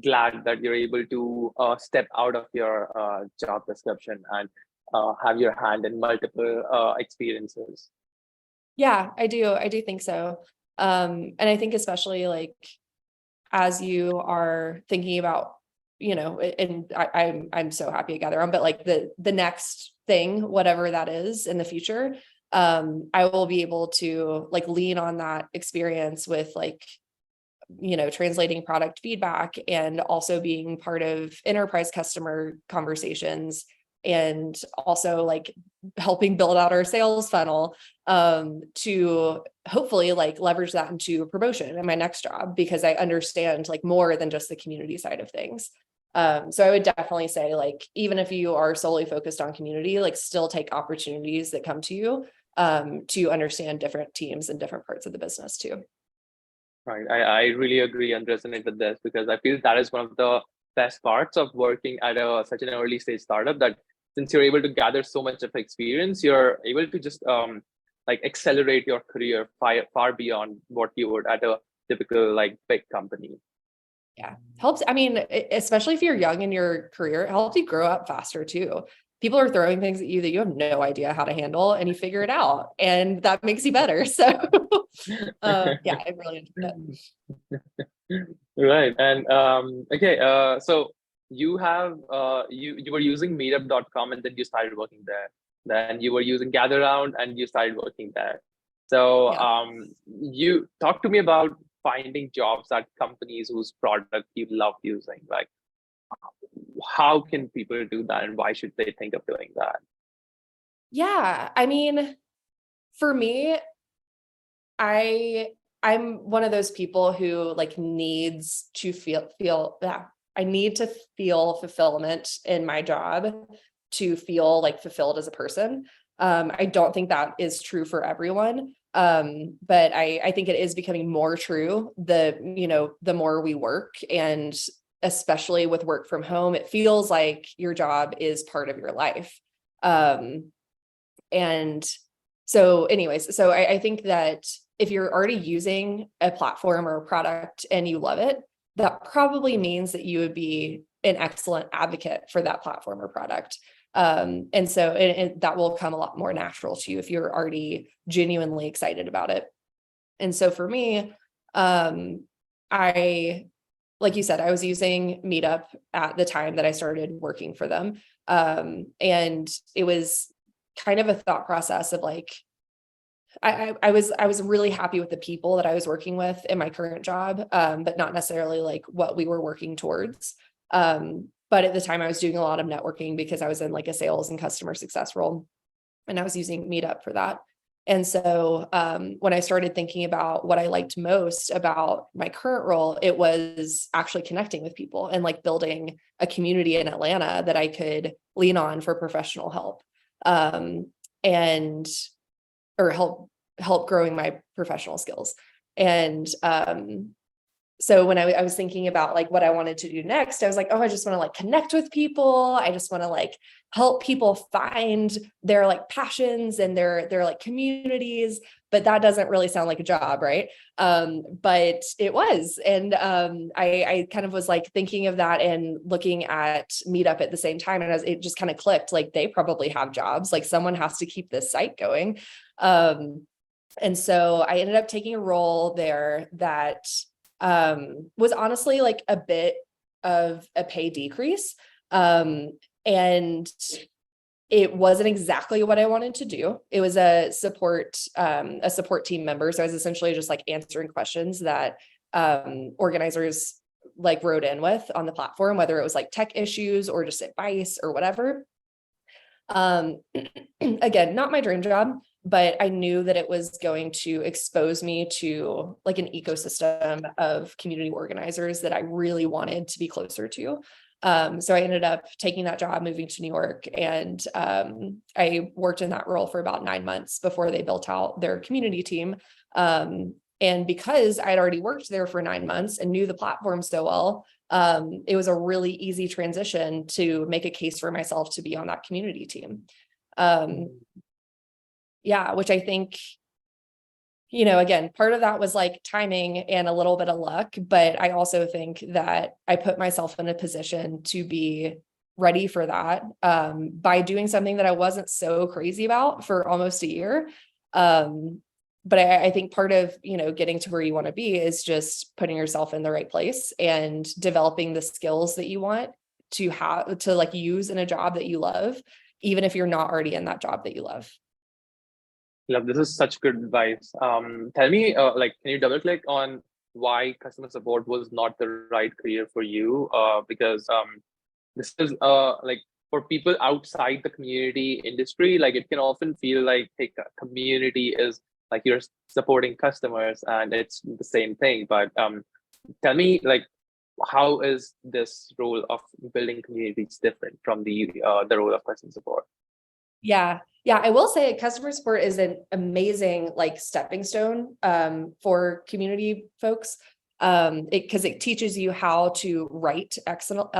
glad that you're able to step out of your job description and have your hand in multiple experiences. Yeah, I do think so. And I think especially like as you are thinking about, and I'm so happy at Gatheround, but like the next thing, whatever that is in the future, I will be able to like lean on that experience with like translating product feedback and also being part of enterprise customer conversations, and also like helping build out our sales funnel, to hopefully like leverage that into a promotion in my next job, because I understand like more than just the community side of things. So I would definitely say, like, even if you are solely focused on community, like still take opportunities that come to you, to understand different teams and different parts of the business too. Right. I really agree and resonate with this, because I feel that is one of the best parts of working at such an early stage startup, that since you're able to gather so much of experience, you're able to just like accelerate your career far beyond what you would at a typical like big company. Yeah, helps. I mean, especially if you're young in your career, it helps you grow up faster too. People are throwing things at you that you have no idea how to handle, and you figure it out, and that makes you better. So yeah, I really enjoyed it. Right. And okay, so you have you were using meetup.com, and then you started working there. Then you were using Gatheround, and you started working there. So Yeah. you talk to me about finding jobs at companies whose product you love using. Like, how can people do that, and why should they think of doing that? Yeah, I mean, for me, I'm one of those people who like needs to feel yeah, I need to feel fulfillment in my job to feel like fulfilled as a person. I don't think that is true for everyone. But I think it is becoming more true the more we work, and especially with work from home, it feels like your job is part of your life. And so anyways, so I think that if you're already using a platform or a product and you love it, that probably means that you would be an excellent advocate for that platform or product. And so that will come a lot more natural to you if you're already genuinely excited about it. And so for me, I, like you said, I was using Meetup at the time that I started working for them. And it was kind of a thought process of like, I was really happy with the people that I was working with in my current job, but not necessarily like what we were working towards. But at the time I was doing a lot of networking because I was in like a sales and customer success role, and I was using Meetup for that. And so when I started thinking about what I liked most about my current role, it was actually connecting with people and like building a community in Atlanta that I could lean on for professional help, and or help growing my professional skills. And so when I was thinking about like what I wanted to do next, I was like, oh, I just want to like connect with people. I just want to like help people find their like passions and their like communities. But that doesn't really sound like a job, right? But it was. And I kind of was like thinking of that and looking at Meetup at the same time. And it just kind of clicked, like they probably have jobs, like someone has to keep this site going. And so I ended up taking a role there that was honestly like a bit of a pay decrease. And it wasn't exactly what I wanted to do. It was a support team member. So I was essentially just like answering questions that organizers like wrote in with on the platform, whether it was like tech issues or just advice or whatever. Again, not my dream job, but I knew that it was going to expose me to like an ecosystem of community organizers that I really wanted to be closer to. So I ended up taking that job, moving to New York, and I worked in that role for about 9 months before they built out their community team. And because I'd already worked there for 9 months and knew the platform so well, it was a really easy transition to make a case for myself to be on that community team. Yeah, which I think, again, part of that was like timing and a little bit of luck, but I also think that I put myself in a position to be ready for that by doing something that I wasn't so crazy about for almost a year. But I think part of, getting to where you want to be is just putting yourself in the right place and developing the skills that you want to have to like use in a job that you love, even if you're not already in that job that you love. Love, this is such good advice. Tell me, can you double click on why customer support was not the right career for you, because this is like for people outside the community industry, like it can often feel like, hey, community is like you're supporting customers and it's the same thing. But tell me, like, how is this role of building communities different from the role of customer support? Yeah. I will say customer support is an amazing like stepping stone for community folks. Because it teaches you how to write excellent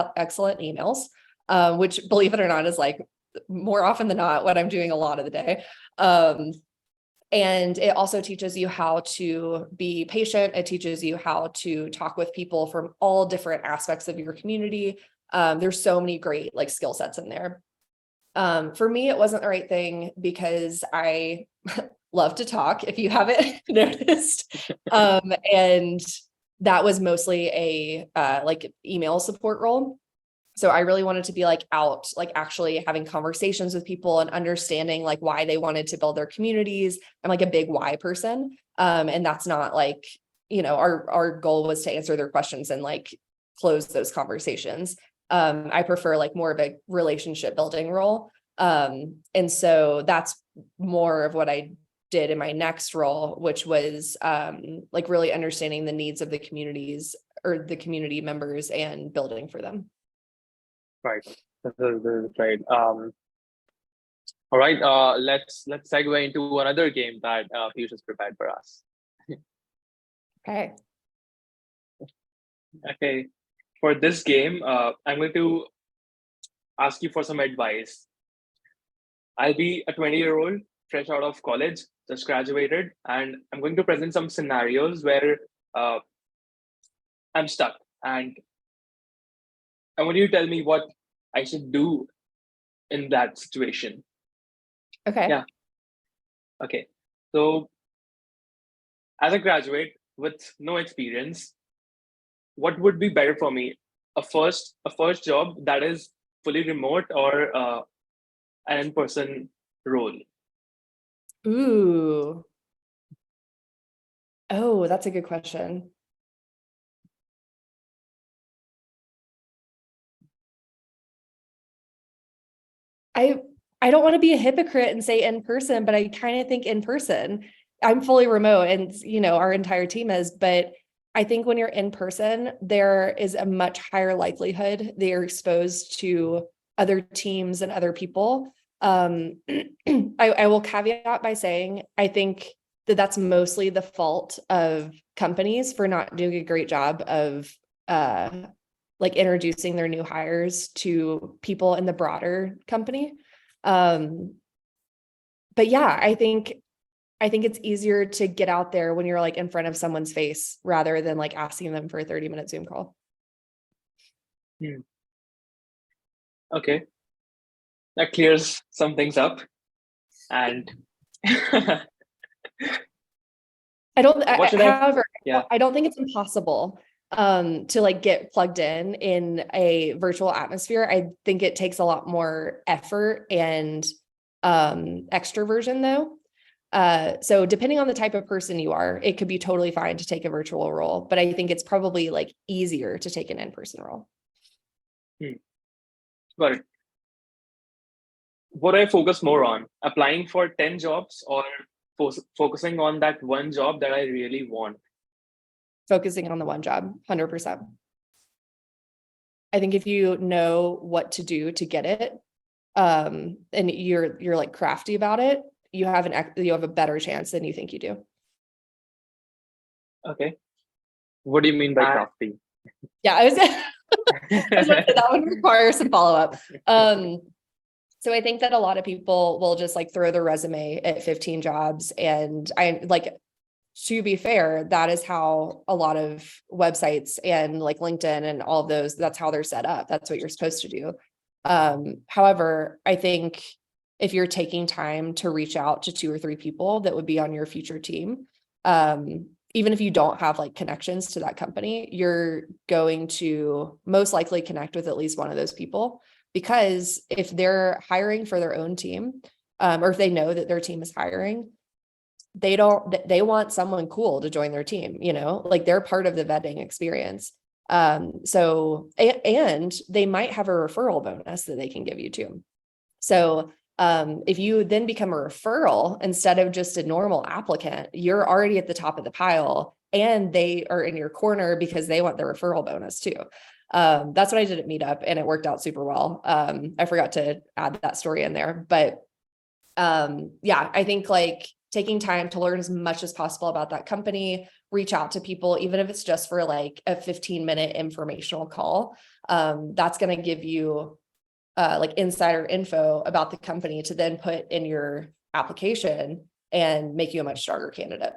emails, which, believe it or not, is like more often than not what I'm doing a lot of the day. And it also teaches you how to be patient. It teaches you how to talk with people from all different aspects of your community. There's so many great like skill sets in there. For me, it wasn't the right thing because I love to talk, if you haven't noticed. And that was mostly a like email support role. So I really wanted to be like out, like actually having conversations with people and understanding like why they wanted to build their communities. I'm like a big why person. And that's not like, our goal was to answer their questions and like close those conversations. I prefer like more of a relationship building role. And so that's more of what I did in my next role, which was like really understanding the needs of the communities or the community members and building for them. Right. That's right. All right. Let's segue into another game that Piyush has prepared for us. Okay. Okay. For this game, I'm going to ask you for some advice. I'll be a 20-year-old, fresh out of college, just graduated, and I'm going to present some scenarios where I'm stuck, and I want you to tell me what I should do in that situation. Okay. Yeah. Okay. So, as a graduate with no experience, what would be better for me? A first job that is fully remote, or an in-person role? Ooh. Oh, that's a good question. I don't want to be a hypocrite and say in person, but I kind of think in person. I'm fully remote and our entire team is, but I think when you're in person, there is a much higher likelihood that you're exposed to other teams and other people. I will caveat by saying, I think that that's mostly the fault of companies for not doing a great job of like introducing their new hires to people in the broader company. But yeah, I think it's easier to get out there when you're like in front of someone's face rather than like asking them for a 30-minute Zoom call. Okay. That clears some things up. And However, Yeah. I don't think it's impossible to like get plugged in a virtual atmosphere. I think it takes a lot more effort and extroversion though. So depending on the type of person you are, it could be totally fine to take a virtual role, but I think it's probably like easier to take an in-person role. Got it. What do I focus more on? Applying for 10 jobs, or focusing on that one job that I really want? Focusing on the one job, 100%. I think if you know what to do to get it, and you're like crafty about it, you have a better chance than you think you do. Okay. What do you mean by crafty? Yeah, I was that would require some follow-up. So I think that a lot of people will just like throw their resume at 15 jobs. And I like, to be fair, that is how a lot of websites and like LinkedIn and all of those, that's how they're set up. That's what you're supposed to do. However, I think if you're taking time to reach out to 2 or 3 people that would be on your future team, even if you don't have like connections to that company, you're going to most likely connect with at least one of those people. Because if they're hiring for their own team, or if they know that their team is hiring, they want someone cool to join their team, like they're part of the vetting experience. So, and they might have a referral bonus that they can give you too. So, if you then become a referral instead of just a normal applicant, you're already at the top of the pile and they are in your corner because they want the referral bonus too. That's what I did at Meetup and it worked out super well. I forgot to add that story in there, but yeah, I think like taking time to learn as much as possible about that company, reach out to people, even if it's just for like a 15-minute informational call. That's going to give you like insider info about the company to then put in your application and make you a much stronger candidate.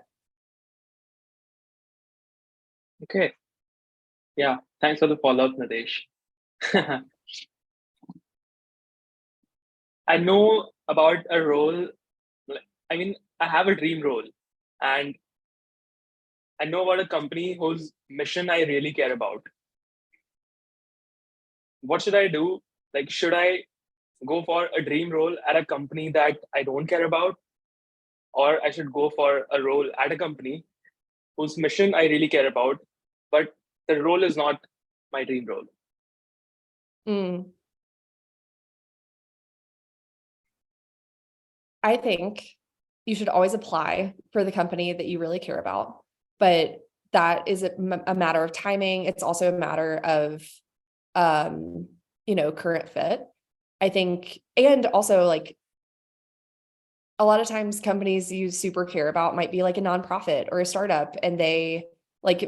Okay. Yeah. Thanks for the follow-up, Nadesh. I know about a role. I mean, I have a dream role, and I know about a company whose mission I really care about. What should I do? Like, should I go for a dream role at a company that I don't care about? Or I should go for a role at a company whose mission I really care about, but the role is not my dream role? I think you should always apply for the company that you really care about, but that is a matter of timing. It's also a matter of, current fit, I think. And also like a lot of times companies you super care about might be like a nonprofit or a startup, and they like,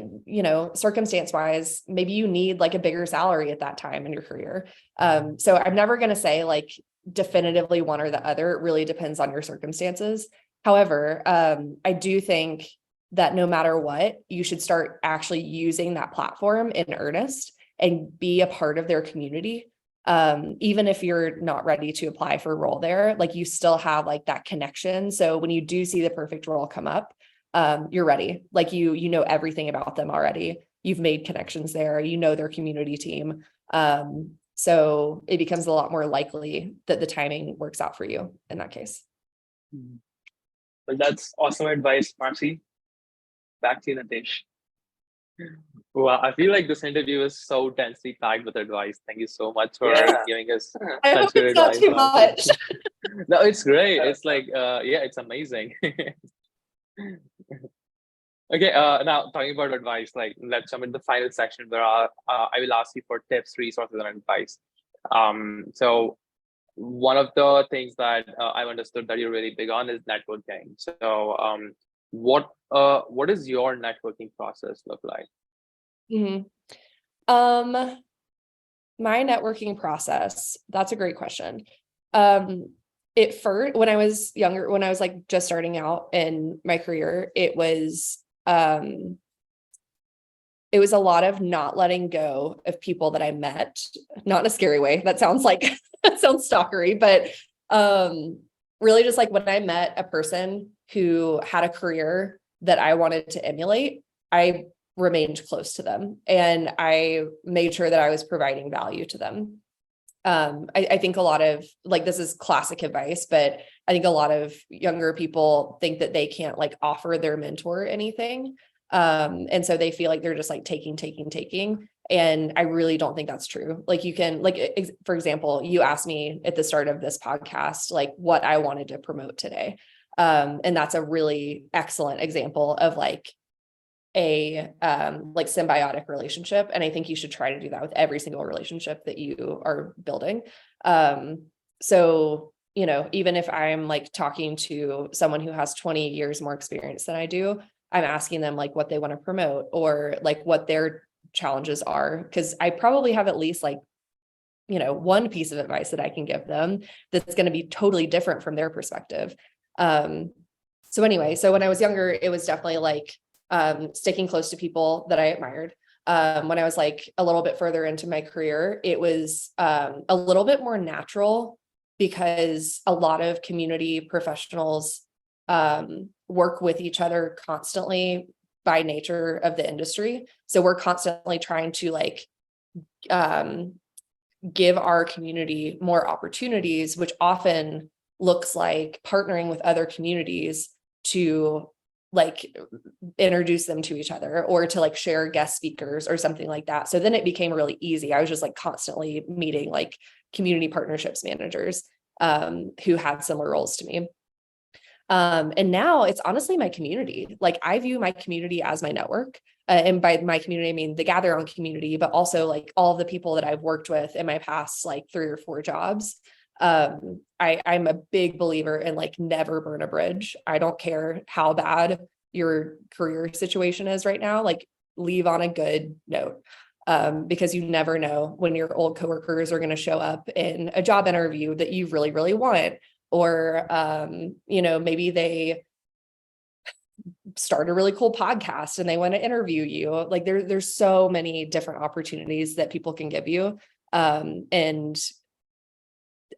circumstance wise, maybe you need like a bigger salary at that time in your career. So I'm never going to say like definitively one or the other. It really depends on your circumstances. However, I do think that no matter what, you should start actually using that platform in earnest and be a part of their community. Even if you're not ready to apply for a role there, like you still have like that connection. So when you do see the perfect role come up, you're ready. Like you know everything about them already. You've made connections there, their community team. So it becomes a lot more likely that the timing works out for you in that case. Well, that's awesome advice, Marcie. Back to you, Nadesh. Well, I feel like this interview is so densely packed with advice. Thank you so much for giving us I hope such good it's not advice. too much. No, it's great. It's like, it's amazing. Okay, now talking about advice, like let's jump into the final section where I will ask you for tips, resources, and advice. So one of the things that I've understood that you're really big on is networking. So what does your networking process look like? My networking process, that's a great question. At first, when I was younger, when I was like just starting out in my career, it was a lot of not letting go of people that I met, not in a scary way. That sounds like that sounds stalkery, but really just like when I met a person who had a career that I wanted to emulate, I remained close to them and I made sure that I was providing value to them. I think a lot of like, this is classic advice, but I think a lot of younger people think that they can't like offer their mentor anything. And so they feel like they're just like taking. And I really don't think that's true. Like you can, like, for example, you asked me at the start of this podcast, like what I wanted to promote today. And that's a really excellent example of like a like symbiotic relationship. And I think you should try to do that with every single relationship that you are building. So, even if I'm like talking to someone who has 20 years more experience than I do, I'm asking them like what they want to promote or like what their challenges are. Cause I probably have at least like, one piece of advice that I can give them that's going to be totally different from their perspective. So anyway, so when I was younger, it was definitely like, sticking close to people that I admired. When I was like a little bit further into my career, it was a little bit more natural because a lot of community professionals work with each other constantly by nature of the industry. So we're constantly trying to like give our community more opportunities, which often looks like partnering with other communities to like introduce them to each other or to like share guest speakers or something like that. So then it became really easy. I was just like constantly meeting like community partnerships managers who had similar roles to me. And now it's honestly my community. Like I view my community as my network. And by my community, I mean the Gatheround community, but also like all the people that I've worked with in my past like 3 or 4 jobs. I'm a big believer in like never burn a bridge. I don't care how bad your career situation is right now, like leave on a good note. Because you never know when your old coworkers are going to show up in a job interview that you really, really want, or, maybe they start a really cool podcast and they want to interview you. Like there's so many different opportunities that people can give you. And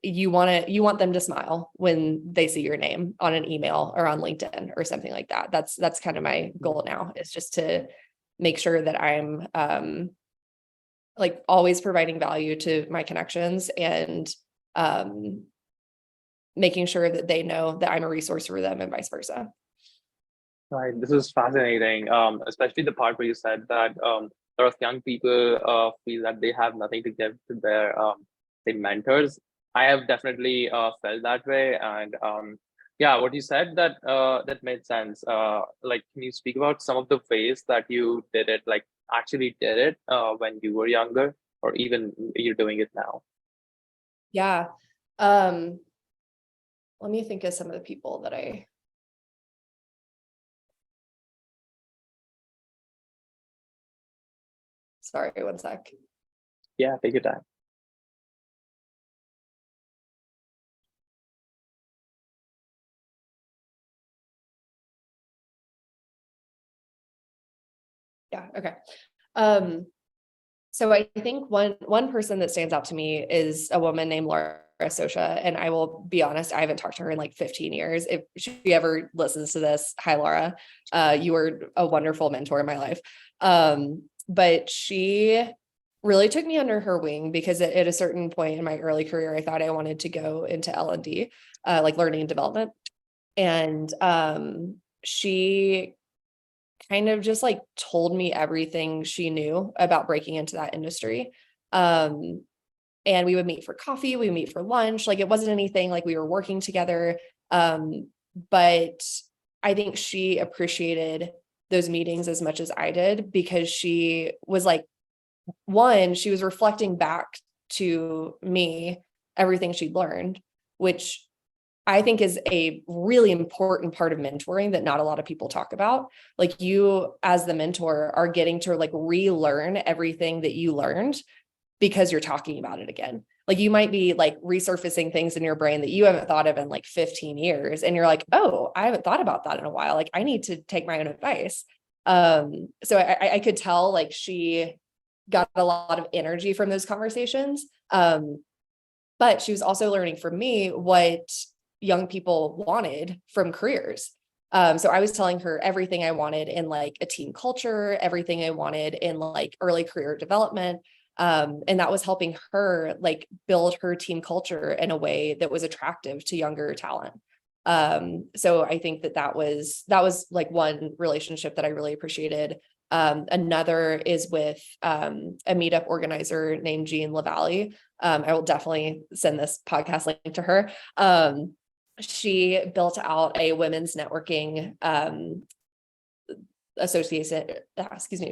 you want them to smile when they see your name on an email or on LinkedIn or something like that. That's kind of my goal now, is just to make sure that I'm, like always providing value to my connections and, making sure that they know that I'm a resource for them and vice versa. Right. This is fascinating, especially the part where you said that a lot of young people feel that they have nothing to give to their mentors. I have definitely felt that way, and yeah, what you said, that made sense. Like, can you speak about some of the ways that you did it, like actually did it when you were younger, or even you're doing it now? Yeah. Let me think of some of the people that sorry, one sec. Yeah, take your time. Yeah. Okay. So I think one person that stands out to me is a woman named Laura Sosha. And I will be honest, I haven't talked to her in like 15 years. If she ever listens to this, hi, Laura. You were a wonderful mentor in my life. But she really took me under her wing because at a certain point in my early career, I thought I wanted to go into L&D, like learning and development. And she kind of just like told me everything she knew about breaking into that industry. And we would meet for coffee, we would meet for lunch. Like it wasn't anything like we were working together. But I think she appreciated those meetings as much as I did, because she was like, one, she was reflecting back to me everything she'd learned, which I think is a really important part of mentoring that not a lot of people talk about. Like you as the mentor are getting to like relearn everything that you learned because you're talking about it again. Like you might be like resurfacing things in your brain that you haven't thought of in like 15 years. And you're like, oh, I haven't thought about that in a while. Like I need to take my own advice. So I could tell like she got a lot of energy from those conversations. But she was also learning from me what young people wanted from careers. So I was telling her everything I wanted in like a team culture, everything I wanted in like early career development. And that was helping her like build her team culture in a way that was attractive to younger talent. So I think that was like one relationship that I really appreciated. Another is with a meetup organizer named Jean Lavalley. I will definitely send this podcast link to her. She built out a women's networking association,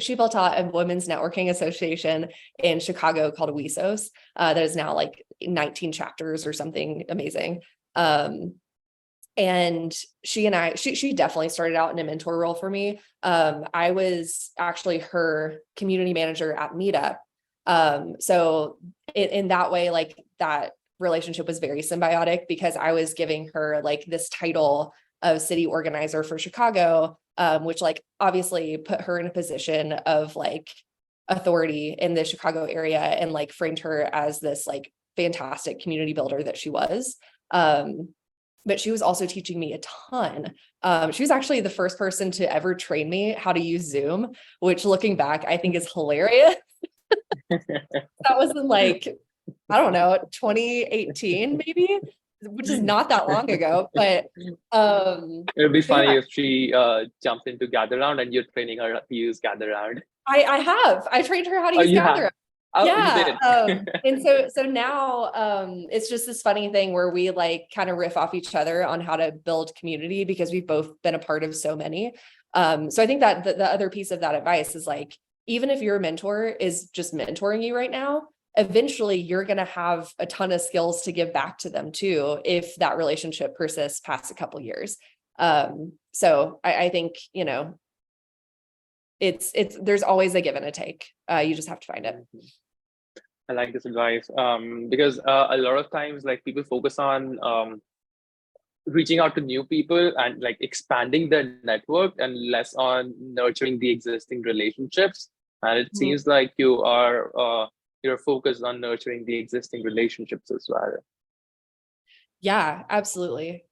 she built out a women's networking association in Chicago called WESOS, that is now like 19 chapters or something amazing. And she definitely started out in a mentor role for me. I was actually her community manager at Meetup. So in that way, like that relationship was very symbiotic, because I was giving her like this title of city organizer for Chicago, which like obviously put her in a position of like authority in the Chicago area and like framed her as this like fantastic community builder that she was. But she was also teaching me a ton. She was actually the first person to ever train me how to use Zoom, which looking back, I think is hilarious. That was in like, I don't know, 2018 maybe. which is not that long ago, but It would be so funny yeah, if she jumps into Gatheround and you're training her to use Gatheround. I trained her how to Oh, use you have? Gather. Oh, you Yeah. did. And so now it's just this funny thing where we like kind of riff off each other on how to build community because we've both been a part of so many. So I think that the other piece of that advice is like, even if your mentor is just mentoring you right now, eventually you're going to have a ton of skills to give back to them too, if that relationship persists past a couple years. So I think, you know, it's there's always a give and a take. You just have to find it. I like this advice because a lot of times, like people focus on reaching out to new people and like expanding their network, and less on nurturing the existing relationships. And it Mhm. seems like you're focused on nurturing the existing relationships as well. Yeah, absolutely.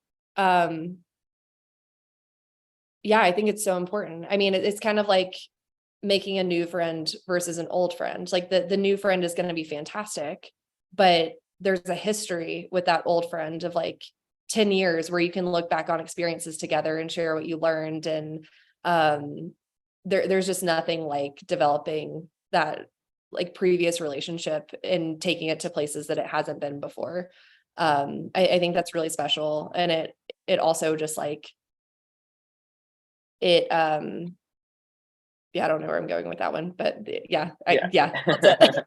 Yeah, I think it's so important. I mean, it's kind of like making a new friend versus an old friend. Like the new friend is going to be fantastic, but there's a history with that old friend of like 10 years where you can look back on experiences together and share what you learned. And there's just nothing like developing that like previous relationship and taking it to places that it hasn't been before. I think that's really special. And it also just like it yeah, I don't know where I'm going with that one, but yeah, Yeah. that's it.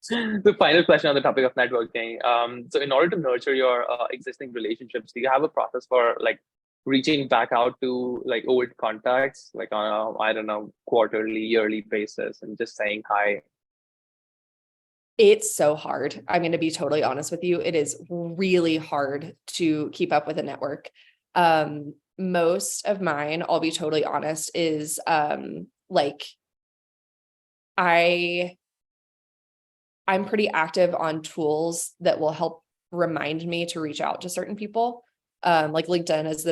The final question on the topic of networking. So in order to nurture your existing relationships, do you have a process for like reaching back out to like old contacts, like on a, I don't know, quarterly, yearly basis, and just saying hi? It's so hard. I'm going to be totally honest with you. It is really hard to keep up with a network. Most of mine, I'll be totally honest, is like I'm pretty active on tools that will help remind me to reach out to certain people. Like LinkedIn is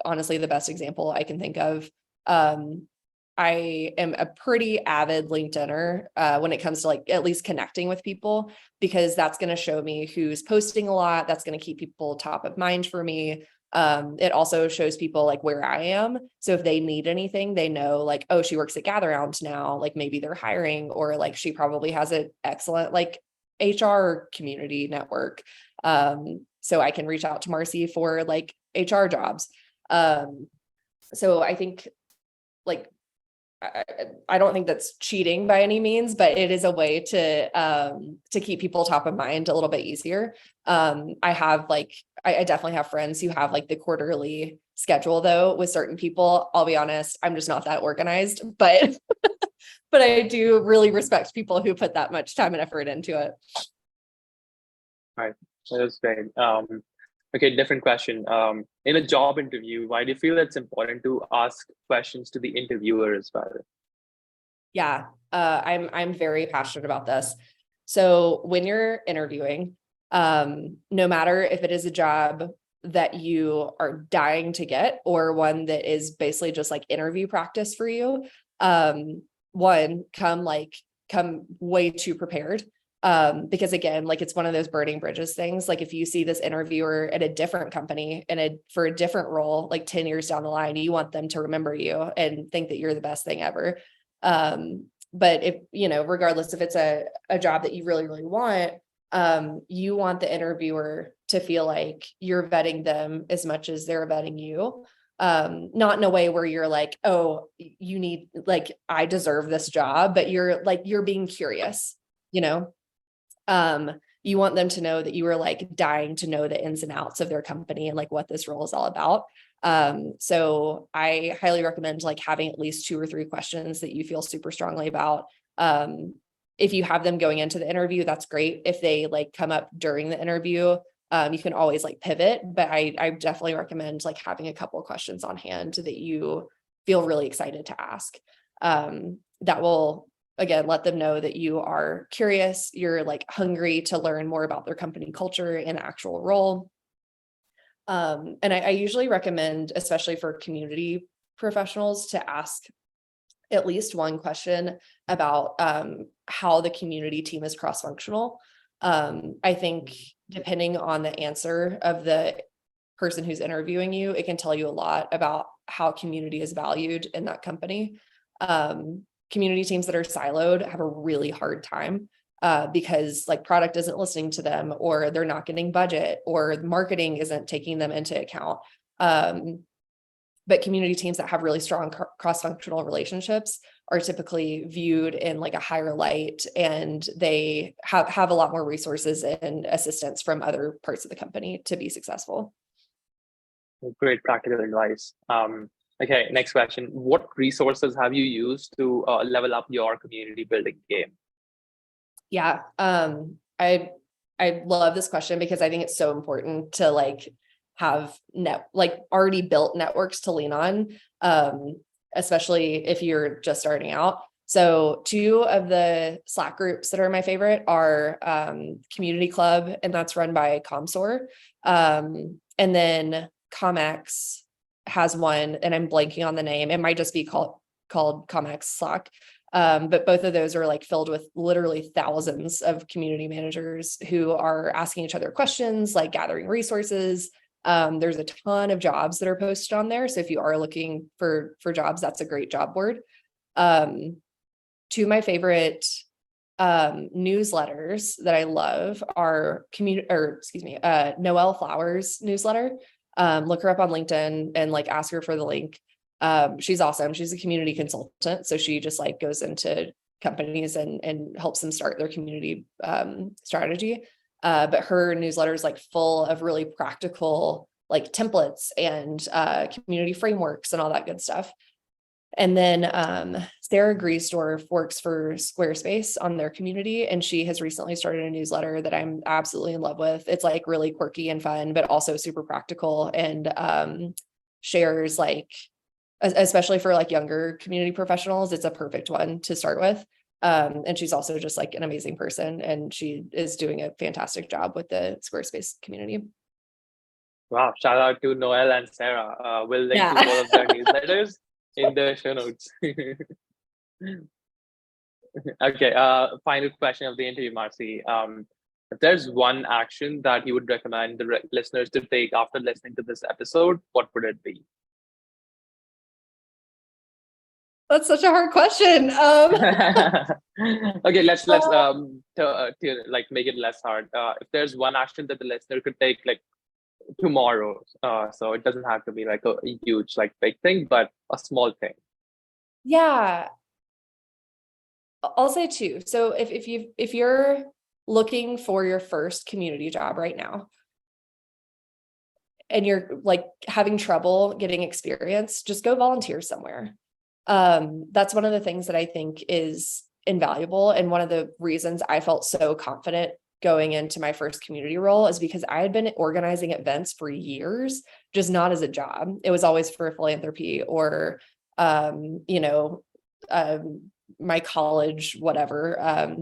honestly the best example I can think of. I am a pretty avid LinkedIner when it comes to like at least connecting with people, because that's going to show me who's posting a lot. That's going to keep people top of mind for me. It also shows people like where I am. So if they need anything, they know like, oh, she works at Gatheround now, like maybe they're hiring, or like she probably has an excellent like HR community network. So I can reach out to Marcie for like HR jobs. So I think like, I don't think that's cheating by any means, but it is a way to keep people top of mind a little bit easier. I have like, I definitely have friends who have like the quarterly schedule though with certain people. I'll be honest, I'm just not that organized, but but I do really respect people who put that much time and effort into it. Right. That's great. Okay, different question. In a job interview, why do you feel it's important to ask questions to the interviewer as well? Yeah, I'm very passionate about this. So when you're interviewing, no matter if it is a job that you are dying to get or one that is basically just like interview practice for you, one, come way too prepared. Because again, like it's one of those burning bridges things. Like if you see this interviewer at a different company and for a different role, like 10 years down the line, you want them to remember you and think that you're the best thing ever. But if, you know, regardless if it's a job that you really, really want, you want the interviewer to feel like you're vetting them as much as they're vetting you. Not in a way where you're like, oh, you need, like, I deserve this job, but you're being curious, you know? You want them to know that you are like dying to know the ins and outs of their company and like what this role is all about. So I highly recommend like having at least 2 or 3 questions that you feel super strongly about. If you have them going into the interview, that's great. If they like come up during the interview, you can always like pivot, but I definitely recommend like having a couple of questions on hand that you feel really excited to ask. That will, again, let them know that you are curious, you're like hungry to learn more about their company culture and actual role. And I usually recommend, especially for community professionals, to ask at least one question about how the community team is cross-functional. I think depending on the answer of the person who's interviewing you, it can tell you a lot about how community is valued in that company. Community teams that are siloed have a really hard time because like product isn't listening to them, or they're not getting budget, or marketing isn't taking them into account. But community teams that have really strong cross-functional relationships are typically viewed in like a higher light, and they have a lot more resources and assistance from other parts of the company to be successful. Great practical advice. Okay, next question. What resources have you used to level up your community building game? Yeah, I love this question because I think it's so important to like have already built networks to lean on, especially if you're just starting out. So 2 of the Slack groups that are my favorite are Community Club, and that's run by ComSor. And then ComX has one, and I'm blanking on the name. It might just be called ComX Slack. But both of those are like filled with literally thousands of community managers who are asking each other questions, like gathering resources. There's a ton of jobs that are posted on there. So if you are looking for jobs, that's a great job board. 2 of my favorite newsletters that I love are Noelle Flowers newsletter. Look her up on LinkedIn and like ask her for the link. She's awesome. She's a community consultant. So she just like goes into companies and helps them start their community strategy. But her newsletter is like full of really practical like templates and community frameworks and all that good stuff. And then Sarah Griesdorf works for Squarespace on their community, and she has recently started a newsletter that I'm absolutely in love with. It's like really quirky and fun, but also super practical, and shares like, especially for like younger community professionals, it's a perfect one to start with. And she's also just like an amazing person, and she is doing a fantastic job with the Squarespace community. Wow, shout out to Noelle and Sarah. We'll link to both of their newsletters in the show notes. Okay, final question of the interview, Marcie. If there's one action that you would recommend the listeners to take after listening to this episode, what would it be? That's such a hard question. Okay, let's like make it less hard. If there's one action that the listener could take like tomorrow, so it doesn't have to be like a huge like big thing, but a small thing. Yeah, I'll say 2. So if you're looking for your first community job right now, and you're like having trouble getting experience, just go volunteer somewhere. That's one of the things that I think is invaluable. And one of the reasons I felt so confident going into my first community role is because I had been organizing events for years, just not as a job. It was always for philanthropy or, my college, whatever.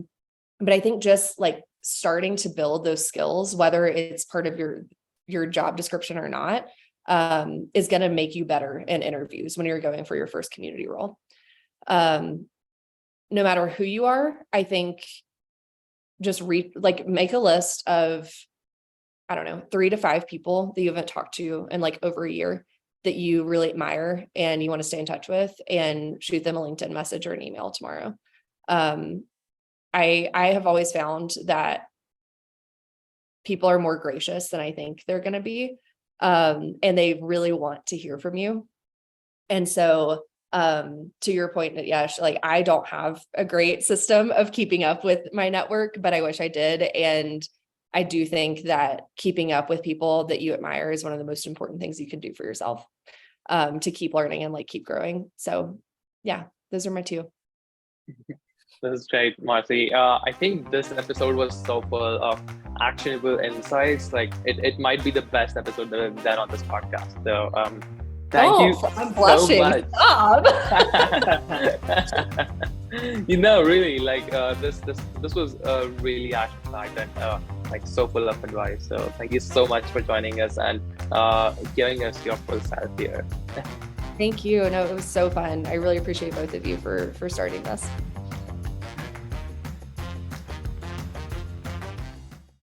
But I think just like starting to build those skills, whether it's part of your job description or not, is going to make you better in interviews when you're going for your first community role. No matter who you are, I think just make a list of, 3 to 5 people that you haven't talked to in like over a year that you really admire and you want to stay in touch with, and shoot them a LinkedIn message or an email tomorrow. I have always found that people are more gracious than I think they're going to be. And they really want to hear from you. And so, to your point, Yash, like I don't have a great system of keeping up with my network, but I wish I did. And I do think that keeping up with people that you admire is one of the most important things you can do for yourself, to keep learning and like keep growing. So yeah, those are my 2. This is great, Marcie. I think this episode was so full of actionable insights. Like it might be the best episode that I've done on this podcast. So thank you I'm blushing. So much. Stop. Really, like this was really action-packed and like so full of advice. So thank you so much for joining us and giving us your full self here. Thank you. No, it was so fun. I really appreciate both of you for starting this.